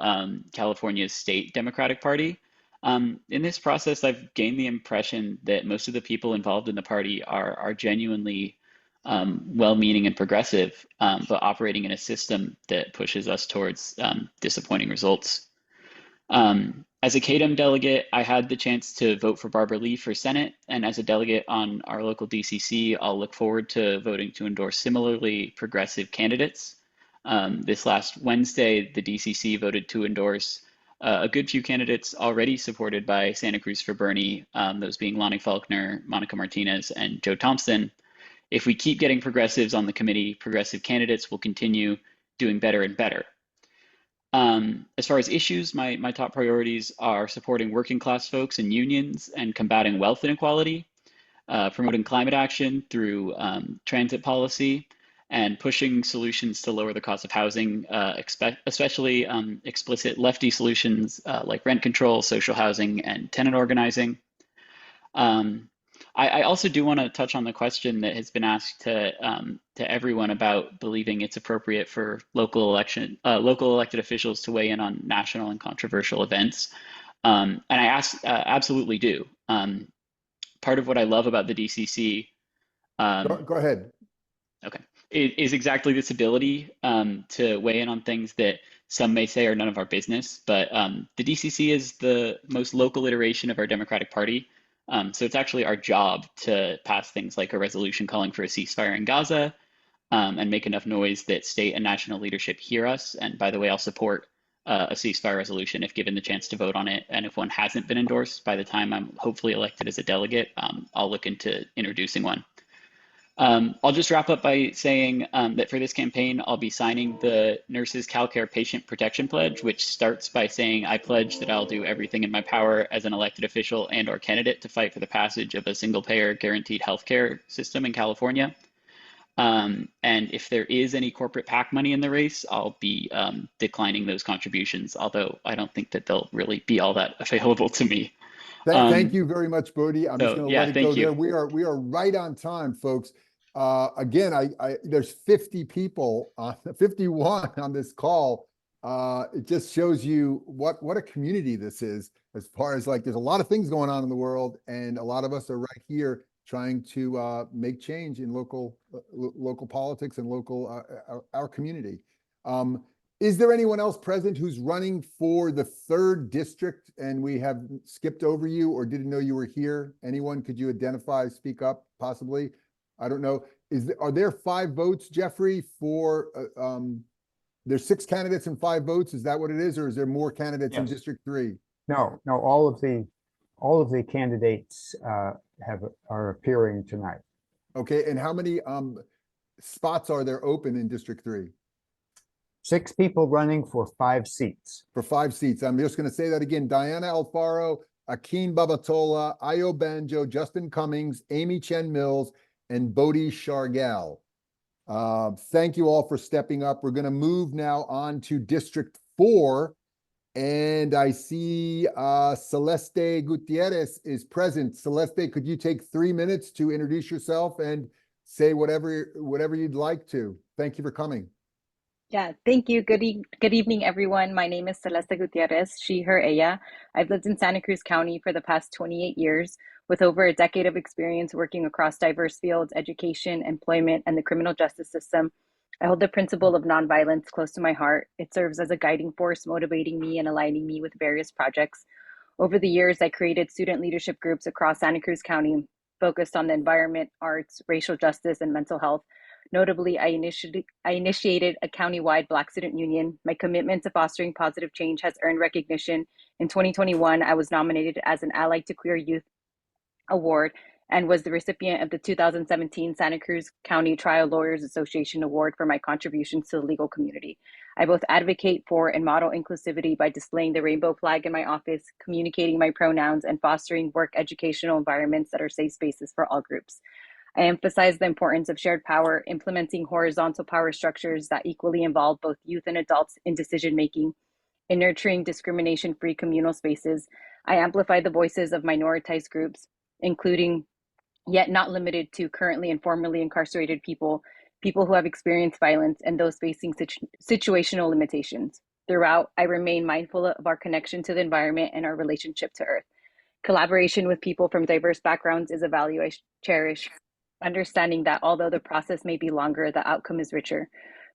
California's state Democratic Party. In this process, I've gained the impression that most of the people involved in the party are genuinely well-meaning and progressive, but operating in a system that pushes us towards disappointing results. As a KDEM delegate, I had the chance to vote for Barbara Lee for Senate, and as a delegate on our local DCC, I'll look forward to voting to endorse similarly progressive candidates. This last Wednesday, the DCC voted to endorse a good few candidates already supported by Santa Cruz for Bernie, those being Lonnie Faulkner, Monica Martinez, and Joe Thompson. If we keep getting progressives on the committee, progressive candidates will continue doing better and better. As far as issues, my top priorities are supporting working class folks and unions and combating wealth inequality, promoting climate action through transit policy, and pushing solutions to lower the cost of housing, especially explicit lefty solutions like rent control, social housing, and tenant organizing. I also do want to touch on the question that has been asked to everyone about believing it's appropriate for local elected officials to weigh in on national and controversial events. And I absolutely do. Part of what I love about the DCC. Go ahead. Okay. Is exactly this ability to weigh in on things that some may say are none of our business, but the DCC is the most local iteration of our Democratic Party. So it's actually our job to pass things like a resolution calling for a ceasefire in Gaza and make enough noise that state and national leadership hear us. And by the way, I'll support a ceasefire resolution if given the chance to vote on it. And if one hasn't been endorsed by the time I'm hopefully elected as a delegate, I'll look into introducing one. I'll just wrap up by saying that for this campaign, I'll be signing the Nurses CalCare Patient Protection Pledge, which starts by saying, I pledge that I'll do everything in my power as an elected official and or candidate to fight for the passage of a single-payer guaranteed healthcare system in California. And if there is any corporate PAC money in the race, I'll be declining those contributions, although I don't think that they'll really be all that available to me. Thank you very much, Bodie. I'm just going to let it go there. We are right on time, folks. Again, there's 50 people, 51 on this call. It just shows you what a community this is, as far as like, there's a lot of things going on in the world, and a lot of us are right here trying to make change in local politics and our community. Is there anyone else present who's running for the 3rd district and we have skipped over you or didn't know you were here? Anyone? Could you identify, speak up, possibly? I don't know. Are there 5 votes, Jeffrey, for, there's 6 candidates and 5 votes? Is that what it is? Or is there more candidates in District 3? No, all of the candidates are appearing tonight. Okay, and how many spots are there open in District 3? 6 people running for 5 seats. For 5 seats. I'm just going to say that again. Diana Alfaro, Akeen Babatola, Io Banjo, Justin Cummings, Amy Chen Mills, and Bodhi Shargal. Thank you all for stepping up. We're going to move now on to District 4. And I see Celeste Gutierrez is present. Celeste, could you take 3 minutes to introduce yourself and say whatever you'd like to? Thank you for coming. Yeah, thank you. Good evening, everyone. My name is Celeste Gutierrez, she, her, ella. I've lived in Santa Cruz County for the past 28 years with over a decade of experience working across diverse fields, education, employment, and the criminal justice system. I hold the principle of nonviolence close to my heart. It serves as a guiding force, motivating me and aligning me with various projects. Over the years, I created student leadership groups across Santa Cruz County focused on the environment, arts, racial justice, and mental health. Notably, I initiated a county-wide Black Student Union. My commitment to fostering positive change has earned recognition. In 2021, I was nominated as an Ally to Queer Youth Award and was the recipient of the 2017 Santa Cruz County Trial Lawyers Association Award for my contributions to the legal community. I both advocate for and model inclusivity by displaying the rainbow flag in my office, communicating my pronouns, and fostering work educational environments that are safe spaces for all groups. I emphasize the importance of shared power, implementing horizontal power structures that equally involve both youth and adults in decision-making, and nurturing discrimination-free communal spaces. I amplify the voices of minoritized groups, including, yet not limited to, currently and formerly incarcerated people, people who have experienced violence, and those facing situational limitations. Throughout, I remain mindful of our connection to the environment and our relationship to Earth. Collaboration with people from diverse backgrounds is a value I cherish, understanding that although the process may be longer, the outcome is richer.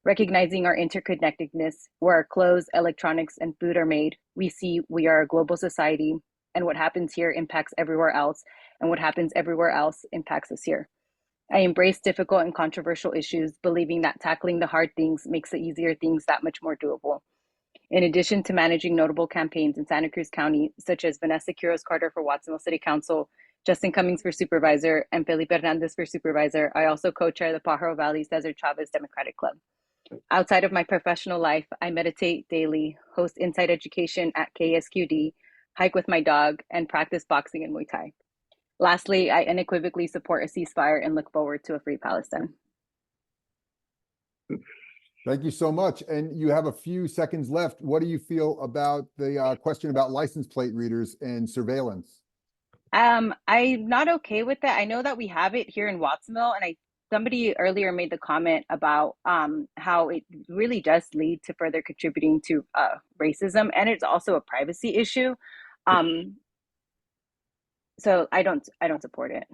Recognizing our interconnectedness, where our clothes, electronics, and food are made, we see we are a global society, and what happens here impacts everywhere else, and what happens everywhere else impacts us here. I embrace difficult and controversial issues, believing that tackling the hard things makes the easier things that much more doable. In addition to managing notable campaigns in Santa Cruz County, such as Vanessa Quiroz-Carter for Watsonville City Council, Justin Cummings for Supervisor, and Felipe Hernandez for Supervisor, I also co-chair the Pajaro Valley Cesar Chavez Democratic Club. Outside of my professional life, I meditate daily, host Inside Education at KSQD, hike with my dog, and practice boxing and Muay Thai. Lastly, I unequivocally support a ceasefire and look forward to a free Palestine. Thank you so much. And you have a few seconds left. What do you feel about the question about license plate readers and surveillance? I'm not okay with that. I know that we have it here in Watsonville, and somebody earlier made the comment about how it really does lead to further contributing to racism, and it's also a privacy issue. So I don't support it.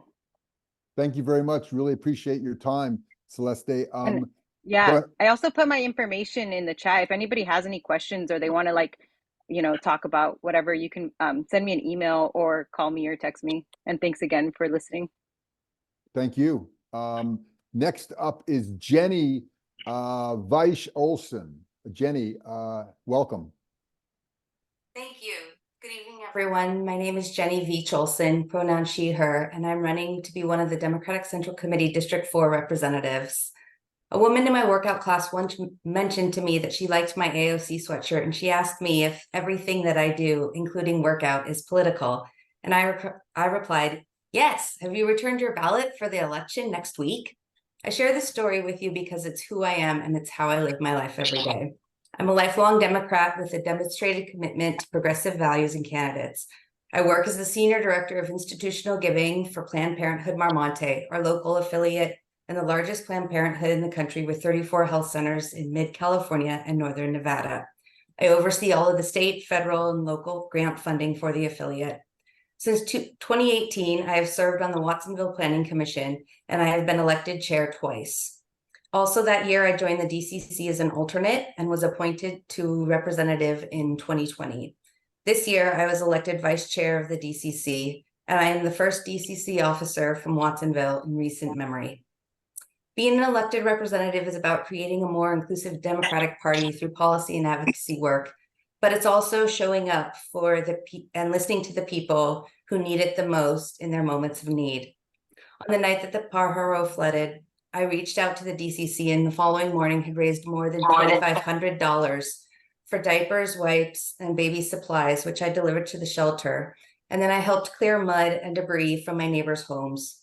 Thank you very much. Really appreciate your time, Celeste. Yeah, I also put my information in the chat. If anybody has any questions or they want to talk about whatever, you can send me an email or call me or text me. And thanks again for listening. Thank you. Next up is Jenny Weish Olson. Jenny, welcome. Thank you. Good evening, everyone. My name is Jenny Veach Olson, pronoun she, her, and I'm running to be one of the Democratic Central Committee District 4 representatives. A woman in my workout class once mentioned to me that she liked my AOC sweatshirt, and she asked me if everything that I do, including workout, is political. And I replied, yes. Have you returned your ballot for the election next week? I share this story with you because it's who I am and it's how I live my life every day. I'm a lifelong Democrat with a demonstrated commitment to progressive values and candidates. I work as the Senior Director of Institutional Giving for Planned Parenthood Marmonte, our local affiliate and the largest Planned Parenthood in the country with 34 health centers in mid-California and northern Nevada. I oversee all of the state, federal, and local grant funding for the affiliate. Since 2018, I have served on the Watsonville Planning Commission, and I have been elected chair twice. Also that year, I joined the DCC as an alternate and was appointed to representative in 2020. This year, I was elected vice chair of the DCC, and I am the first DCC officer from Watsonville in recent memory. Being an elected representative is about creating a more inclusive Democratic Party through policy and advocacy work, but it's also showing up for and listening to the people who need it the most in their moments of need. On the night that the Pajaro flooded, I reached out to the DCC and the following morning had raised more than $2,500 for diapers, wipes, and baby supplies, which I delivered to the shelter. And then I helped clear mud and debris from my neighbors' homes.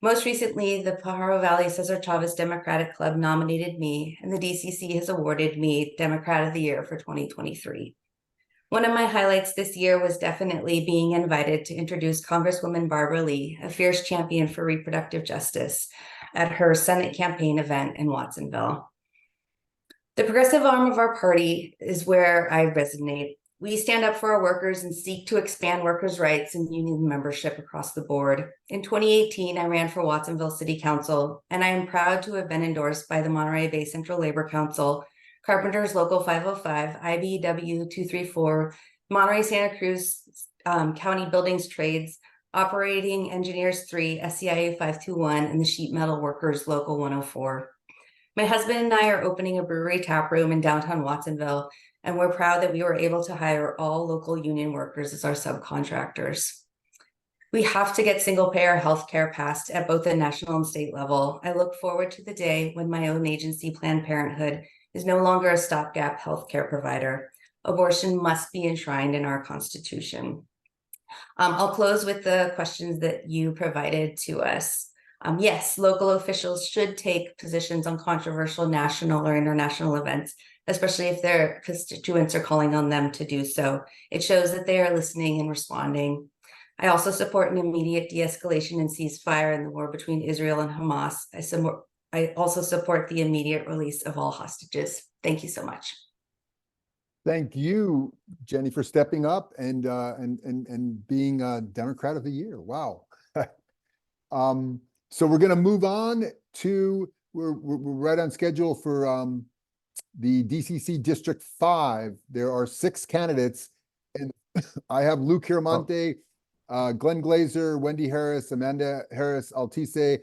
Most recently, the Pajaro Valley Cesar Chavez Democratic Club nominated me, and the DCC has awarded me Democrat of the Year for 2023. One of my highlights this year was definitely being invited to introduce Congresswoman Barbara Lee, a fierce champion for reproductive justice, at her Senate campaign event in Watsonville. The progressive arm of our party is where I resonate. We stand up for our workers and seek to expand workers' rights and union membership across the board. In 2018, I ran for Watsonville City Council, and I am proud to have been endorsed by the Monterey Bay Central Labor Council, Carpenters Local 505, IBEW 234, Monterey Santa Cruz County Buildings Trades, Operating Engineers 3, SCIA 521, and the Sheet Metal Workers Local 104. My husband and I are opening a brewery tap room in downtown Watsonville, and we're proud that we were able to hire all local union workers as our subcontractors. We have to get single-payer healthcare passed at both the national and state level. I look forward to the day when my own agency, Planned Parenthood, is no longer a stopgap healthcare provider. Abortion must be enshrined in our Constitution. I'll close with the questions that you provided to us. Yes, local officials should take positions on controversial national or international events, especially if their constituents are calling on them to do so. It shows that they are listening and responding. I also support an immediate de-escalation and ceasefire in the war between Israel and Hamas. I also support the immediate release of all hostages. Thank you so much. Thank you, Jenny, for stepping up and being Democrat of the Year. Wow. So we're going to move on to, we're right on schedule for the DCC District 5. There are 6 candidates, and I have Luke Hiramonte, Glenn Glazer, Wendy Harris, Amanda Harris Altise,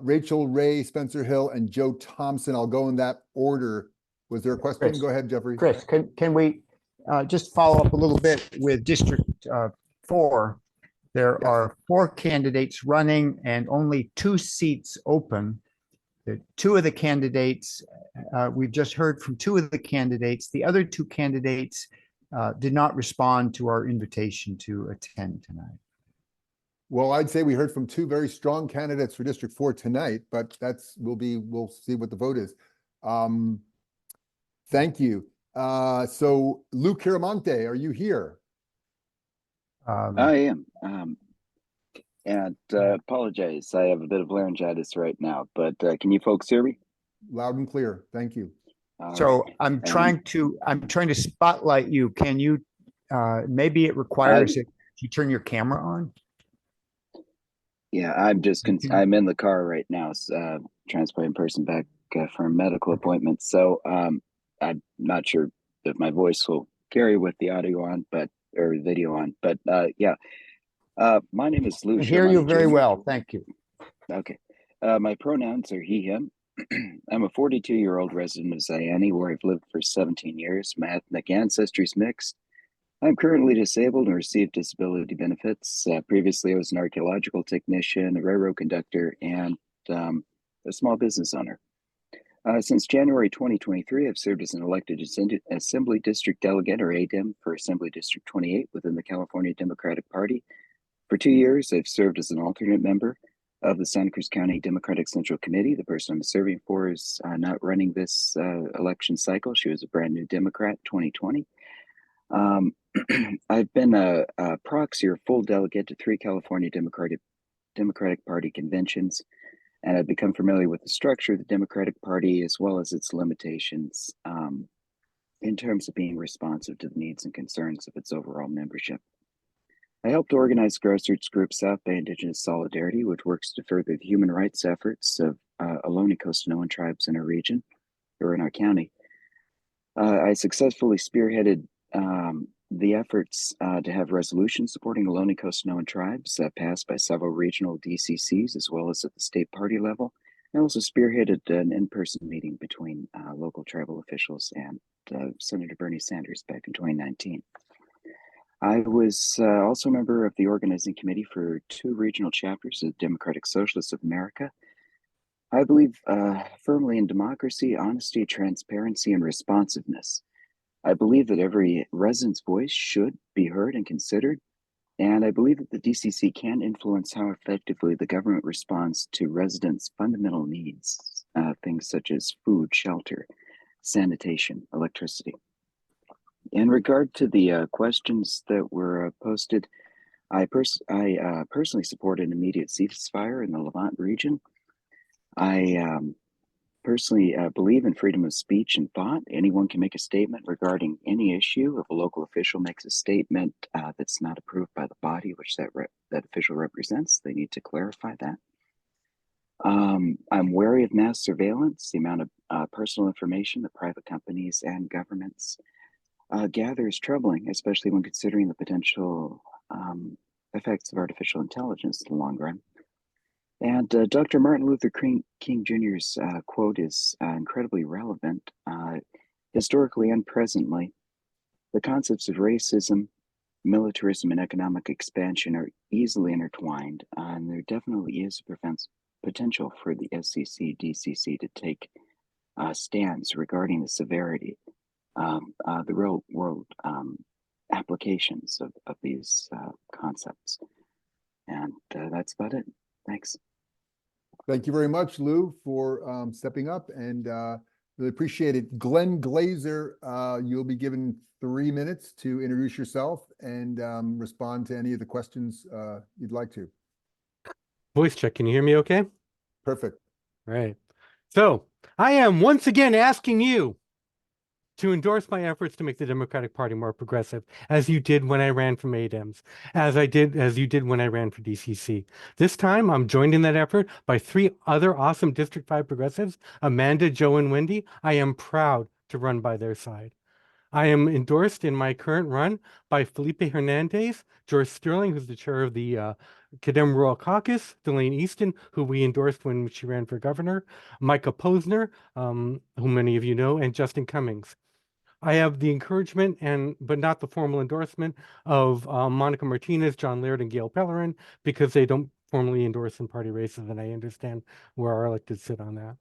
Rachel Ray, Spencer Hill, and Joe Thompson. I'll go in that order. Was there a question? Chris, go ahead, Jeffrey. Chris, can we just follow up a little bit with District 4? There are 4 candidates running and only 2 seats open. The 2 of the candidates, we've just heard from 2 of the candidates. The other 2 candidates did not respond to our invitation to attend tonight. Well, I'd say we heard from 2 very strong candidates for District 4 tonight, but we'll see what the vote is. Thank you. So Luke Hiramonte, are you here? I am. And apologize, I have a bit of laryngitis right now, but can you folks hear me? Loud and clear. Thank you. So right. I'm trying to spotlight you. Can you, maybe it requires that you turn your camera on? Yeah, I'm in the car right now, transporting a person back for a medical appointment. So I'm not sure if my voice will carry with the audio on, or video on, but yeah. My name is Luke. I hear you very well. Thank you. Okay. My pronouns are he, him. I'm a 42-year-old resident of Zayani, where I've lived for 17 years. My ethnic ancestry is mixed. I'm currently disabled and receive disability benefits. Previously, I was an archaeological technician, a railroad conductor, and a small business owner. Since January 2023, I've served as an elected Assembly District Delegate, or ADEM, for Assembly District 28 within the California Democratic Party. For 2 years, I've served as an alternate member of the Santa Cruz County Democratic Central Committee. The person I'm serving for is not running this election cycle. She was a brand new Democrat, 2020. I've been a proxy or full delegate to 3 California Democratic Party conventions, and I've become familiar with the structure of the Democratic Party as well as its limitations in terms of being responsive to the needs and concerns of its overall membership. I helped organize grassroots group South Bay Indigenous Solidarity, which works to further the human rights efforts of Ohlone Coast-Noan tribes in our region, or in our county. I successfully spearheaded the efforts to have resolutions supporting Ohlone Coast-Noan tribes passed by several regional DCCs, as well as at the state party level. I also spearheaded an in-person meeting between local tribal officials and Senator Bernie Sanders back in 2019. I was also a member of the organizing committee for 2 regional chapters of the Democratic Socialists of America. I believe firmly in democracy, honesty, transparency, and responsiveness. I believe that every resident's voice should be heard and considered, And I believe that the DCC can influence how effectively the government responds to residents' fundamental needs, things such as food, shelter, sanitation, electricity. In regard to the questions that were posted, I personally support an immediate ceasefire in the Levant region. I personally believe in freedom of speech and thought. Anyone can make a statement regarding any issue. If a local official makes a statement that's not approved by the body which that official represents, they need to clarify that. I'm wary of mass surveillance. The amount of personal information that private companies and governments gather is troubling, especially when considering the potential effects of artificial intelligence in the long run. And Dr. Martin Luther King Jr.'s quote is incredibly relevant. Historically and presently, the concepts of racism, militarism, and economic expansion are easily intertwined, and there definitely is potential for the SCC, DCC to take stands regarding the severity, the real world applications of these concepts. And that's about it. Thanks. Thank you very much, Lou, for stepping up, and really appreciate it. Glenn Glazer, you'll be given 3 minutes to introduce yourself and respond to any of the questions you'd like to. Voice check. Can you hear me okay? Perfect. Right. So I am once again asking you to endorse my efforts to make the Democratic Party more progressive, as you did when I ran for ADEMS, as you did when I ran for DCC. This time, I'm joined in that effort by 3 other awesome District 5 progressives, Amanda, Joe, and Wendy. I am proud to run by their side. I am endorsed in my current run by Felipe Hernandez, George Sterling, who's the chair of the Kadem Rural Caucus, Delane Easton, who we endorsed when she ran for governor, Micah Posner, who many of you know, and Justin Cummings. I have the encouragement but not the formal endorsement of Monica Martinez, John Laird, and Gail Pellerin, because they don't formally endorse in party races, and I understand where our electeds sit on that.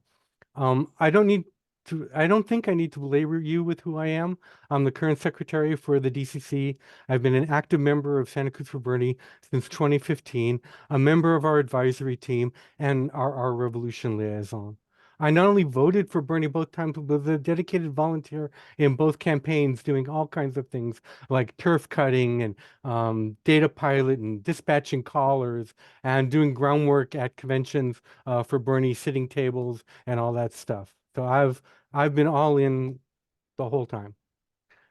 I don't think I need to belabor you with who I am. I'm the current secretary for the DCC. I've been an active member of Santa Cruz for Bernie since 2015, a member of our advisory team, and our revolution liaison. I not only voted for Bernie both times, but was a dedicated volunteer in both campaigns, doing all kinds of things like turf cutting and data pilot and dispatching callers and doing groundwork at conventions for Bernie, sitting tables and all that stuff. So I've been all in the whole time.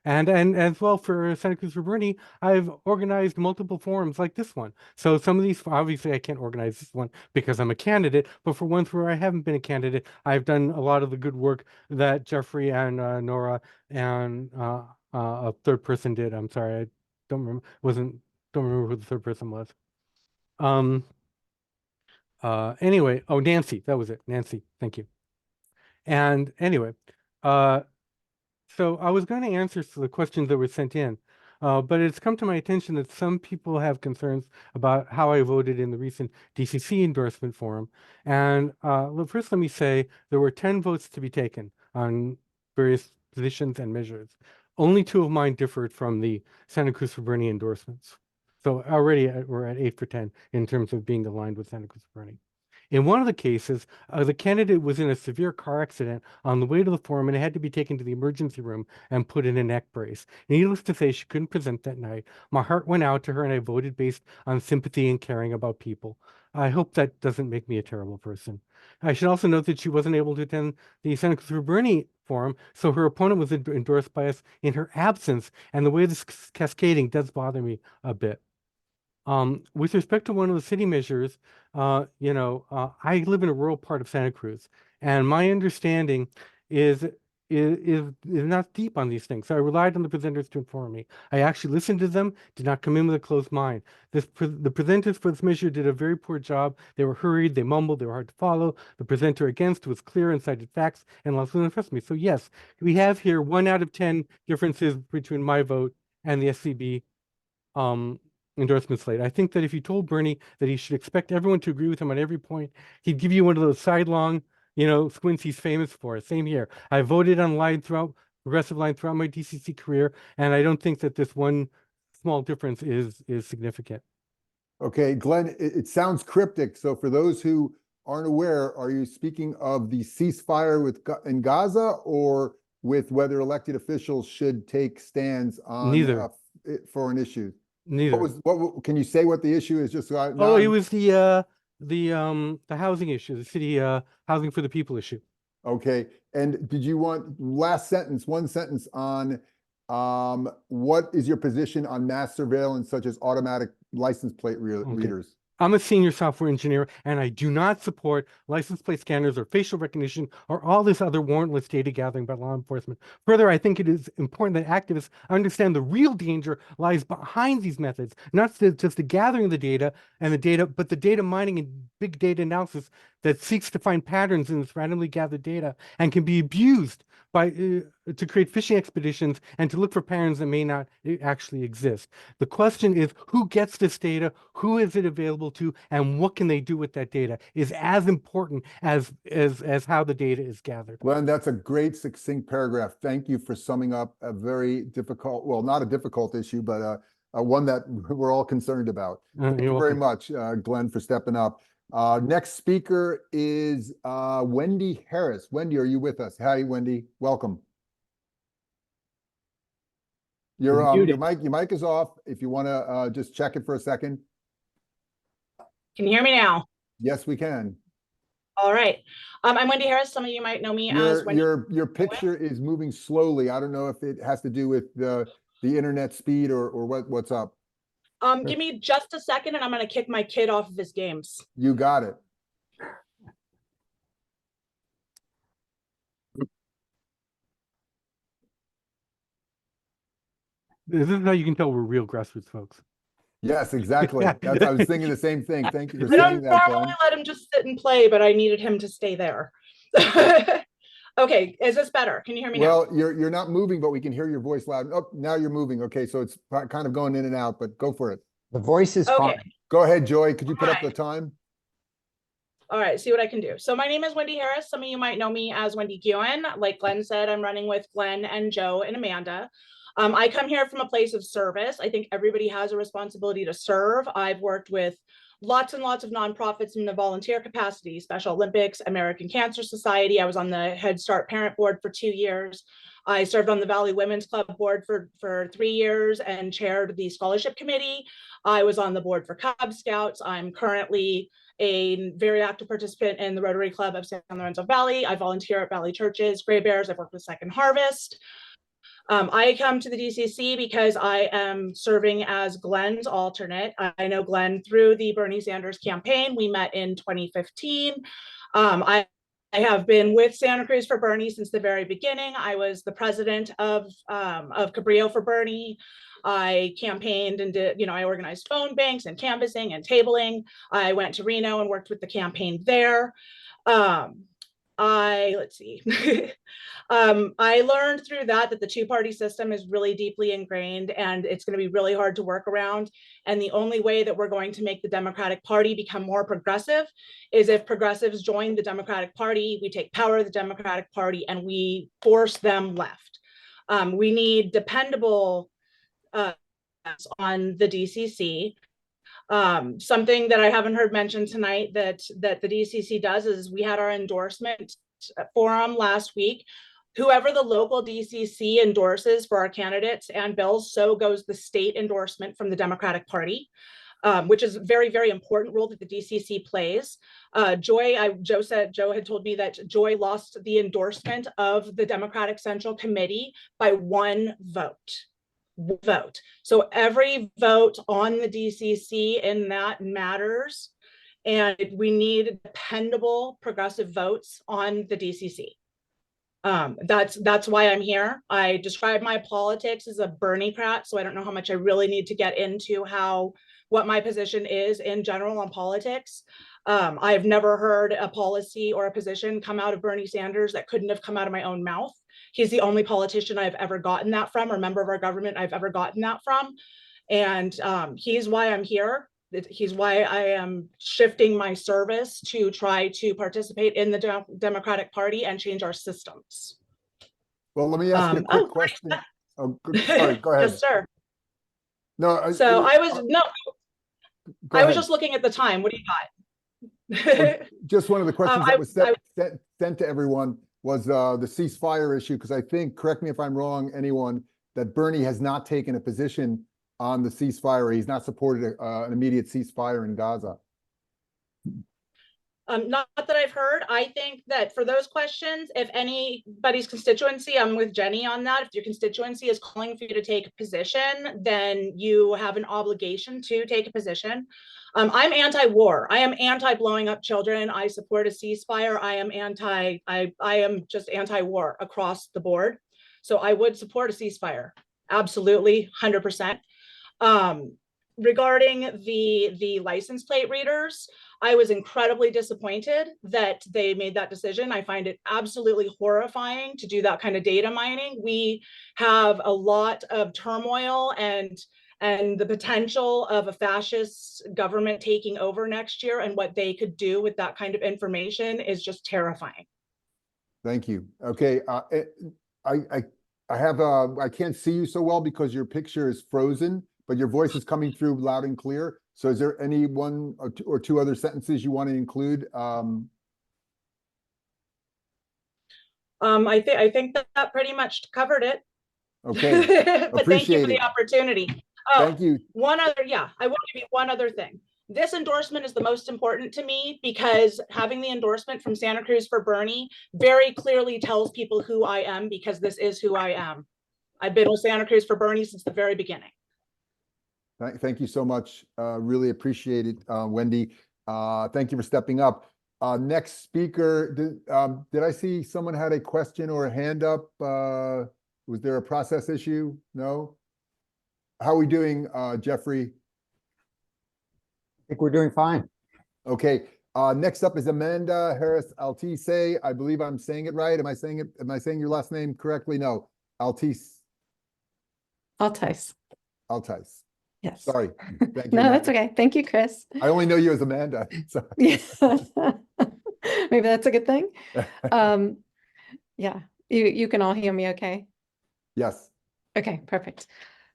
And as well for Santa Cruz for Bernie, I've organized multiple forums like this one. So some of these, obviously I can't organize this one because I'm a candidate, but for ones where I haven't been a candidate, I've done a lot of the good work that Jeffrey and Nora and a third person did. I'm sorry, I don't remember who the third person was. Anyway, oh, Nancy, that was it. Nancy, thank you. And anyway, so I was going to answer the questions that were sent in, but it's come to my attention that some people have concerns about how I voted in the recent DCC endorsement forum. And first, let me say there were 10 votes to be taken on various positions and measures. Only 2 of mine differed from the Santa Cruz for Bernie endorsements. So already we're at 8 for 10 in terms of being aligned with Santa Cruz for Bernie. In one of the cases, the candidate was in a severe car accident on the way to the forum and had to be taken to the emergency room and put in a neck brace. Needless to say, she couldn't present that night. My heart went out to her, and I voted based on sympathy and caring about people. I hope that doesn't make me a terrible person. I should also note that she wasn't able to attend the Santa Cruz for Bernie forum, so her opponent was endorsed by us in her absence, and the way this is cascading does bother me a bit. With respect to one of the city measures, I live in a rural part of Santa Cruz, and my understanding is not deep on these things. So I relied on the presenters to inform me. I actually listened to them, did not come in with a closed mind. The presenters for this measure did a very poor job. They were hurried, they mumbled, they were hard to follow. The presenter against was clear and cited facts and largely impressed me. So yes, we have here 1 out of 10 differences between my vote and the SCB endorsement slate. I think that if you told Bernie that he should expect everyone to agree with him on every point, he'd give you one of those sidelong, squints he's famous for. Same here. I voted on progressive line throughout my DCC career, and I don't think that this one small difference is significant. Okay, Glenn, it sounds cryptic. So for those who aren't aware, are you speaking of the ceasefire in Gaza, or with whether elected officials should take stands on Neither. foreign issues? Neither. Can you say what the issue is? Just so I, Oh, it was the housing issue, the city housing for the people issue. Okay, and did you want last sentence, one sentence on what is your position on mass surveillance such as automatic license plate readers? I'm a senior software engineer, and I do not support license plate scanners or facial recognition or all this other warrantless data gathering by law enforcement. Further, I think it is important that activists understand the real danger lies behind these methods, not just the gathering of the data, but the data mining and big data analysis that seeks to find patterns in this randomly gathered data and can be abused by to create phishing expeditions and to look for patterns that may not actually exist. The question is, who gets this data, who is it available to, and what can they do with that data is as important as how the data is gathered. Glenn, that's a great succinct paragraph. Thank you for summing up a very difficult, well, not a difficult issue, but one that we're all concerned about. Thank you very much, Glenn, for stepping up. Next speaker is Wendy Harris. Wendy, are you with us? Hi, Wendy. Welcome. Your mic is off. If you want to just check it for a second. Can you hear me now? Yes, we can. All right. I'm Wendy Harris. Some of you might know me as Wendy. Your picture is moving slowly. I don't know if it has to do with the internet speed or what's up. Give me just a second and I'm going to kick my kid off of his games. You got it. This is how you can tell we're real grassroots folks. Yes, exactly. I was thinking the same thing. Thank you for saying that. I don't normally let him just sit and play, but I needed him to stay there. Okay, is this better? Can you hear me now? Well, you're not moving, but we can hear your voice loud. Oh, now you're moving. Okay, so it's kind of going in and out, but go for it. The voice is fine. Go ahead, Joy. Could you put up the time? All right, see what I can do. So my name is Wendy Harris. Some of you might know me as Wendy Guin. Like Glenn said, I'm running with Glenn and Joe and Amanda. I come here from a place of service. I think everybody has a responsibility to serve. I've worked with lots and lots of nonprofits in the volunteer capacity, Special Olympics, American Cancer Society. I was on the Head Start Parent Board for 2 years. I served on the Valley Women's Club board for 3 years and chaired the scholarship committee. I was on the board for Cub Scouts. I'm currently a very active participant in the Rotary Club of San Lorenzo Valley. I volunteer at Valley Churches, Gray Bears. I've worked with Second Harvest. I come to the DCC because I am serving as Glenn's alternate. I know Glenn through the Bernie Sanders campaign. We met in 2015. I have been with Santa Cruz for Bernie since the very beginning. I was the president of Cabrillo for Bernie. I campaigned and did, I organized phone banks and canvassing and tabling. I went to Reno and worked with the campaign there. Let's see. I learned through that the two-party system is really deeply ingrained and it's going to be really hard to work around. And the only way that we're going to make the Democratic Party become more progressive is if progressives join the Democratic Party, we take power of the Democratic Party and we force them left. We need dependable on the DCC. Something that I haven't heard mentioned tonight that the DCC does is we had our endorsement forum last week. Whoever the local DCC endorses for our candidates and bills, so goes the state endorsement from the Democratic Party, which is a very, very important role that the DCC plays. Joe had told me that Joy lost the endorsement of the Democratic Central Committee by 1 vote. So every vote on the DCC in that matters. And we need dependable progressive votes on the DCC. That's why I'm here. I describe my politics as a Bernie-crat, so I don't know how much I really need to get into what my position is in general on politics. I've never heard a policy or a position come out of Bernie Sanders that couldn't have come out of my own mouth. He's the only politician I've ever gotten that from, or member of our government I've ever gotten that from. And he's why I'm here. He's why I am shifting my service to try to participate in the Democratic Party and change our systems. Well, let me ask you a quick question. Oh, sorry, go ahead. Yes, sir. No. So I was Go I was ahead. just looking at the time. What do you got? Just one of the questions I- that was sent to everyone was the ceasefire issue, because I think, correct me if I'm wrong, anyone, that Bernie has not taken a position on the ceasefire. He's not supported an immediate ceasefire in Gaza. Not that I've heard. I think that for those questions, if anybody's constituency, I'm with Jenny on that. If your constituency is calling for you to take a position, then you have an obligation to take a position. I'm anti-war. I am anti-blowing up children. I support a ceasefire. I am just anti-war across the board. So I would support a ceasefire. Absolutely, 100%. Regarding the license plate readers, I was incredibly disappointed that they made that decision. I find it absolutely horrifying to do that kind of data mining. We have a lot of turmoil and the potential of a fascist government taking over next year, and what they could do with that kind of information is just terrifying. Thank you. Okay, I can't see you so well because your picture is frozen, but your voice is coming through loud and clear. So is there any one or two other sentences you want to include? I think that pretty much covered it. Okay, but thank you for the opportunity. Oh, thank you. One other, I want to give you one other thing. This endorsement is the most important to me because having the endorsement from Santa Cruz for Bernie very clearly tells people who I am, because this is who I am. I've been with Santa Cruz for Bernie since the very beginning. Thank you so much. Really appreciate it, Wendy. Thank you for stepping up. Next speaker, did I see someone had a question or a hand up? Was there a process issue? No? How are we doing, Jeffrey? I think we're doing fine. Okay. Next up is Amanda Harris Altice. I believe I'm saying it right. Am I saying your last name correctly? No. Altice. Altice. Altice. Yes. Sorry. Thank you. No, that's okay. Thank you, Chris. I only know you as Amanda. So. Maybe that's a good thing. Yeah. You can all hear me okay? Yes. Okay, perfect.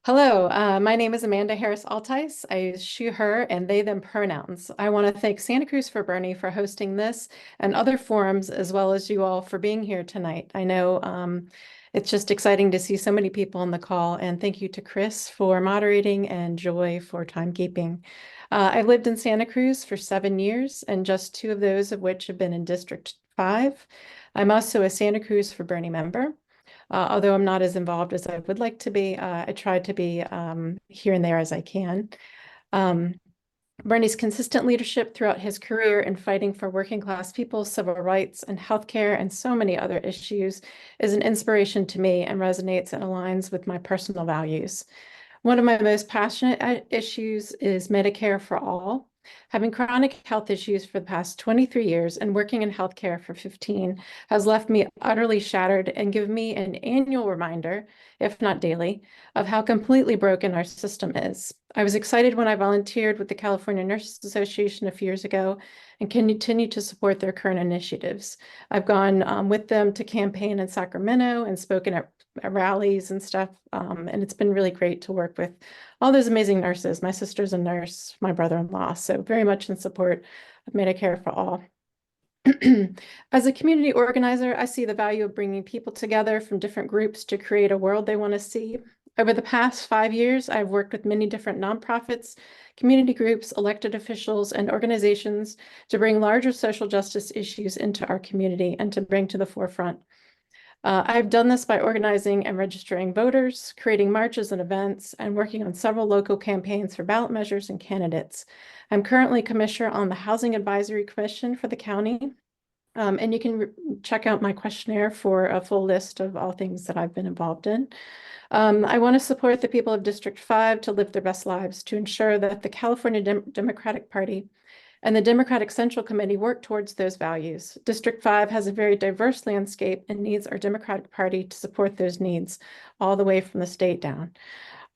Hello, my name is Amanda Harris Altice. I use she, her, and they, them pronouns. I want to thank Santa Cruz for Bernie for hosting this and other forums, as well as you all for being here tonight. I know it's just exciting to see so many people on the call, and thank you to Chris for moderating and Joy for timekeeping. I've lived in Santa Cruz for 7 years, and just 2 of those of which have been in District 5. I'm also a Santa Cruz for Bernie member. Although I'm not as involved as I would like to be, I try to be here and there as I can. Bernie's consistent leadership throughout his career in fighting for working class people, civil rights, and healthcare, and so many other issues is an inspiration to me and resonates and aligns with my personal values. One of my most passionate issues is Medicare for all. Having chronic health issues for the past 23 years and working in healthcare for 15 has left me utterly shattered and given me an annual reminder, if not daily, of how completely broken our system is. I was excited when I volunteered with the California Nurses Association a few years ago and continue to support their current initiatives. I've gone with them to campaign in Sacramento and spoken at rallies and stuff, and it's been really great to work with all those amazing nurses. My sister's a nurse, my brother-in-law, so very much in support of Medicare for all. As a community organizer, I see the value of bringing people together from different groups to create a world they want to see. Over the past 5 years, I've worked with many different nonprofits, community groups, elected officials, and organizations to bring larger social justice issues into our community and to bring to the forefront. I've done this by organizing and registering voters, creating marches and events, and working on several local campaigns for ballot measures and candidates. I'm currently commissioner on the Housing Advisory Commission for the county, and you can check out my questionnaire for a full list of all things that I've been involved in. I want to support the people of District 5 to live their best lives, to ensure that the California Democratic Party and the Democratic Central Committee work towards those values. District 5 has a very diverse landscape and needs our Democratic Party to support those needs all the way from the state down.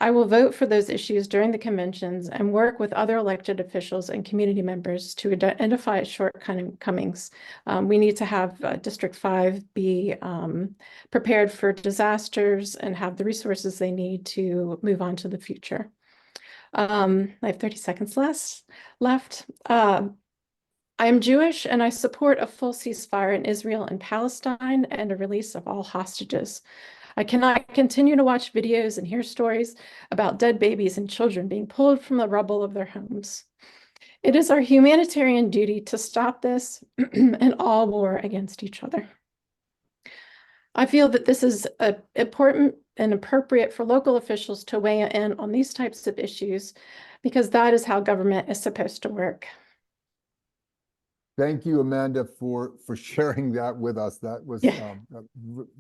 I will vote for those issues during the conventions and work with other elected officials and community members to identify shortcomings. We need to have District 5 be prepared for disasters and have the resources they need to move on to the future. I have 30 seconds left. I am Jewish and I support a full ceasefire in Israel and Palestine and a release of all hostages. I cannot continue to watch videos and hear stories about dead babies and children being pulled from the rubble of their homes. It is our humanitarian duty to stop this and all war against each other. I feel that this is important and appropriate for local officials to weigh in on these types of issues because that is how government is supposed to work. Thank you, Amanda, for sharing that with us. That was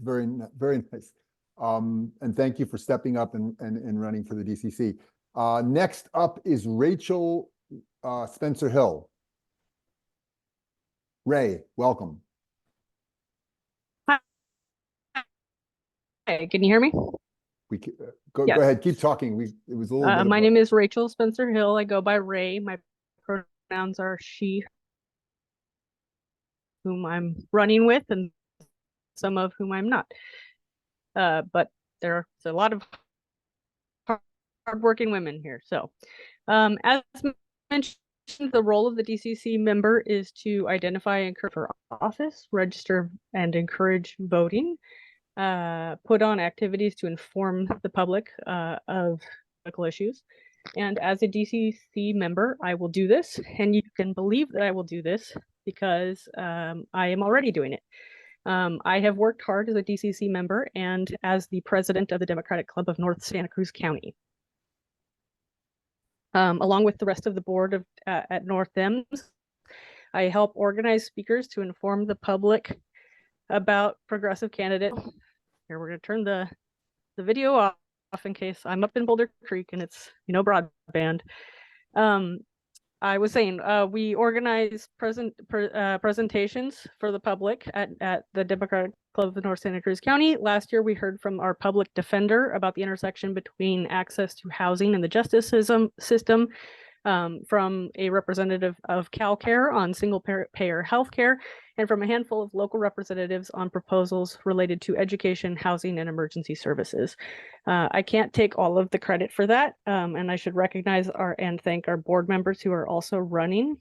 very nice. And thank you for stepping up and running for the DCC. Next up is Rachel Spencer Hill. Ray, welcome. Hi, can you hear me? We go ahead, keep talking. It was a little bit my name is Rachel Spencer Hill. I go by Ray. My pronouns are she, whom I'm running with, and some of whom I'm not. But there's a lot of hardworking women here. So, as mentioned, the role of the DCC member is to identify and encourage for office, register and encourage voting, put on activities to inform the public of political issues. And as a DCC member, I will do this, and you can believe that I will do this because I am already doing it. I have worked hard as a DCC member and as the president of the Democratic Club of North Santa Cruz County. Along with the rest of the board at North Dems, I help organize speakers to inform the public about progressive candidates. Here, we're going to turn the video off in case I'm up in Boulder Creek and it's, broadband. I was saying, we organize presentations for the public at the Democratic Club of North Santa Cruz County. Last year, we heard from our public defender about the intersection between access to housing and the justice system, from a representative of CalCare on single-payer healthcare, and from a handful of local representatives on proposals related to education, housing, and emergency services. I can't take all of the credit for that, and I should recognize and thank our board members who are also running,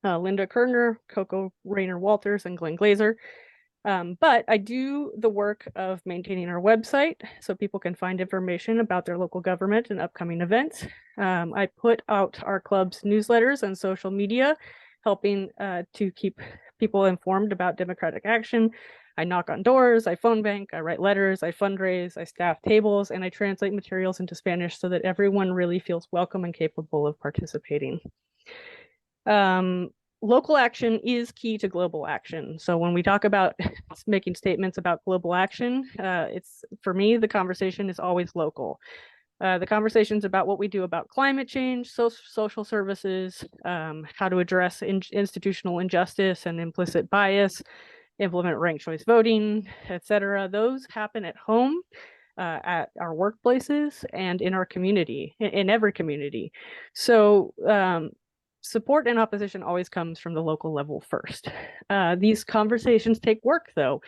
Linda Kerner, Coco Rayner-Walters, and Glenn Glazer. But I do the work of maintaining our website so people can find information about their local government and upcoming events. I put out our club's newsletters and social media, helping to keep people informed about democratic action. I knock on doors, I phone bank, I write letters, I fundraise, I staff tables, and I translate materials into Spanish so that everyone really feels welcome and capable of participating. Local action is key to global action. So when we talk about making statements about global action, for me, the conversation is always local. The conversation's about what we do about climate change, social services, how to address institutional injustice and implicit bias, implement ranked choice voting, etc. Those happen at home, at our workplaces, and in our community, in every community. So support and opposition always comes from the local level first. These conversations take work, though,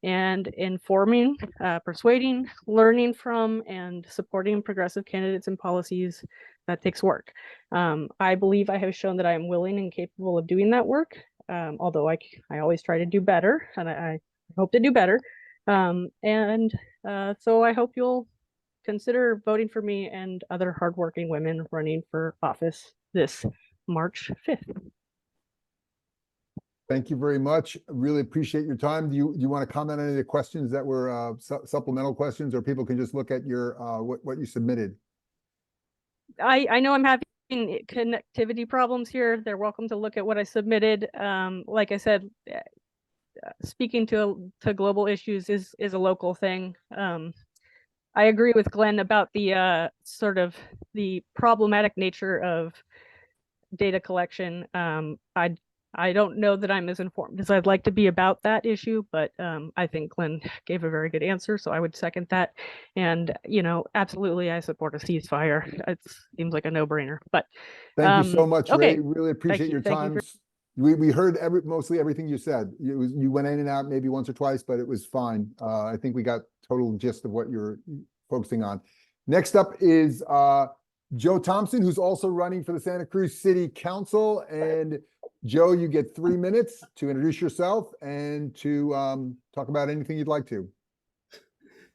and informing, persuading, learning from, and supporting progressive candidates and policies, that takes work. I believe I have shown that I am willing and capable of doing that work, although I always try to do better, and I hope to do better. So I hope you'll consider voting for me and other hardworking women running for office this March 5th. Thank you very much. Really appreciate your time. Do you want to comment on any of the questions that were supplemental questions, or people can just look at your what you submitted? I know I'm having connectivity problems here. They're welcome to look at what I submitted. Like I said, speaking to global issues is a local thing. I agree with Glenn about the sort of the problematic nature of data collection. I don't know that I'm as informed as I'd like to be about that issue, but I think Glenn gave a very good answer, so I would second that. And, absolutely, I support a ceasefire. It seems like a no-brainer. But thank you so much, okay. Ray. Really appreciate your time. We heard mostly everything you said. You went in and out maybe once or twice, but it was fine. I think we got total gist of what you're focusing on. Next up is Joe Thompson, who's also running for the Santa Cruz City Council. And Joe, you get 3 minutes to introduce yourself and to talk about anything you'd like to.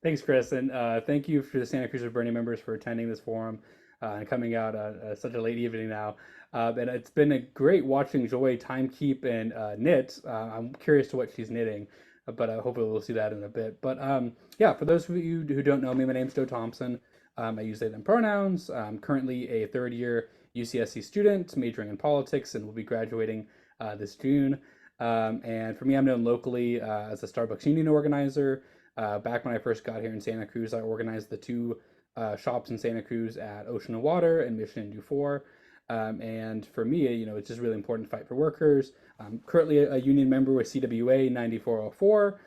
Thanks, Chris, and thank you for the Santa Cruz of Bernie members for attending this forum and coming out such a late evening now. And it's been a great watching Joy time keep and knit. I'm curious to what she's knitting, but hopefully we'll see that in a bit. But yeah, for those of you who don't know me, my name's Joe Thompson. I use they, them pronouns. I'm currently a third-year UCSC student majoring in politics and will be graduating this June. And for me, I'm known locally as a Starbucks union organizer. Back when I first got here in Santa Cruz, I organized the two shops in Santa Cruz at Ocean and Water and Mission and Dufour. And for me, it's just really important to fight for workers. I'm currently a union member with CWA 9404,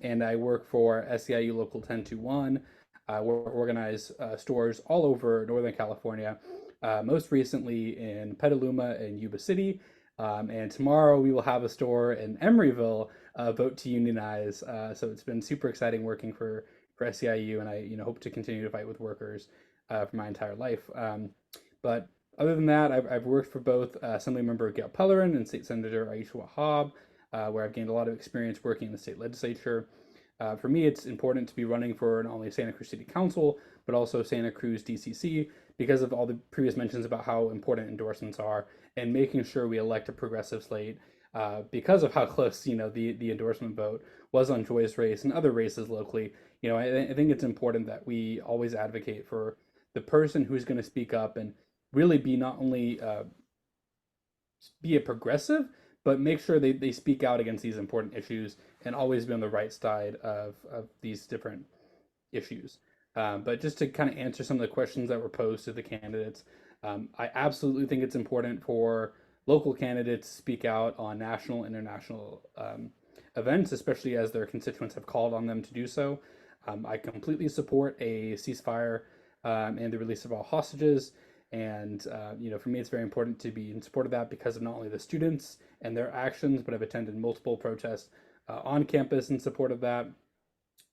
and I work for SEIU Local 1021. We organize stores all over Northern California, most recently in Petaluma and Yuba City. And tomorrow we will have a store in Emeryville, vote to unionize. So it's been super exciting working for SEIU, and I hope to continue to fight with workers for my entire life. But other than that, I've worked for both Assemblymember Gail Pellerin and State Senator Aisha Wahab, where I've gained a lot of experience working in the state legislature. For me, it's important to be running for not only Santa Cruz City Council, but also Santa Cruz DCC because of all the previous mentions about how important endorsements are and making sure we elect a progressive slate because of how close, the endorsement vote was on Joy's race and other races locally. I think it's important that we always advocate for the person who's going to speak up and really be not only be a progressive, but make sure they speak out against these important issues and always be on the right side of these different issues. But just to kind of answer some of the questions that were posed to the candidates, I absolutely think it's important for local candidates to speak out on national, international events, especially as their constituents have called on them to do so. I completely support a ceasefire and the release of all hostages. And, for me, it's very important to be in support of that because of not only the students and their actions, but I've attended multiple protests on campus in support of that.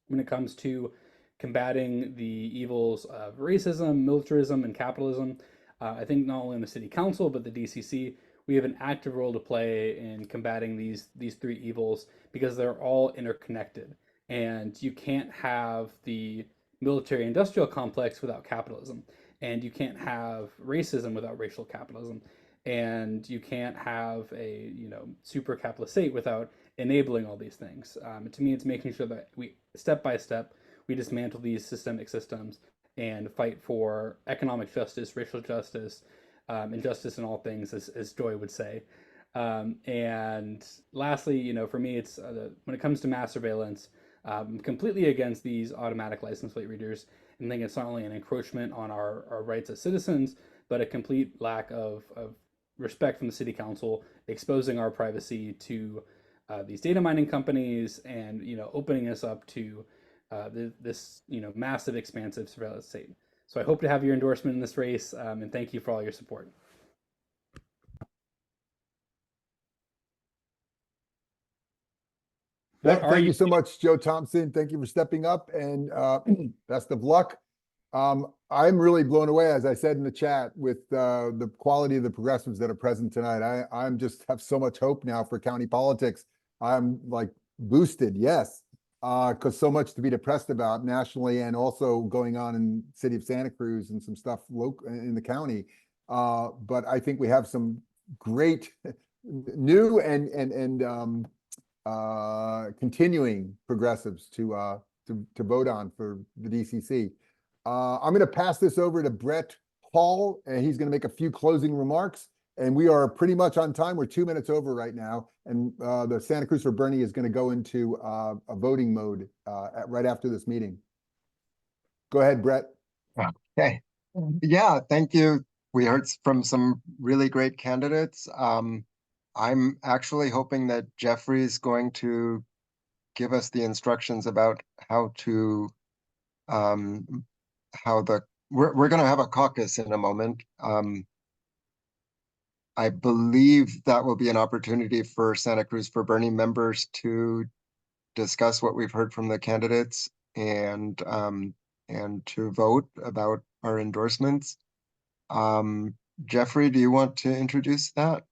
When it comes to combating the evils of racism, militarism, and capitalism, I think not only in the city council, but the DCC, we have an active role to play in combating these three evils because they're all interconnected. And you can't have the military-industrial complex without capitalism. And you can't have racism without racial capitalism. And you can't have a super capitalist state without enabling all these things. To me, it's making sure that we, step by step, we dismantle these systemic systems and fight for economic justice, racial justice, and justice in all things, as Joy would say. And lastly, for me, it's when it comes to mass surveillance, I'm completely against these automatic license plate readers and think it's not only an encroachment on our rights as citizens, but a complete lack of respect from the city council, exposing our privacy to these data mining companies and, opening us up to this, massive, expansive surveillance state. So I hope to have your endorsement in this race, and thank you for all your support. Thank you so much, Joe Thompson. Thank you for stepping up and best of luck. I'm really blown away, as I said in the chat, with the quality of the progressives that are present tonight. I'm just have so much hope now for county politics. I'm like boosted, yes, because so much to be depressed about nationally and also going on in the city of Santa Cruz and some stuff local in the county. But I think we have some great new and continuing progressives to vote on for the DCC. I'm going to pass this over to Brett Hall, and he's going to make a few closing remarks. And we are pretty much on time. We're 2 minutes over right now. And the Santa Cruz for Bernie is going to go into a voting mode right after this meeting. Go ahead, Brett. Okay. Yeah, thank you. We heard from some really great candidates. I'm actually hoping that Jeffrey's going to give us the instructions about how to we're going to have a caucus in a moment. I believe that will be an opportunity for Santa Cruz for Bernie members to discuss what we've heard from the candidates and to vote about our endorsements. Jeffrey, do you want to introduce that?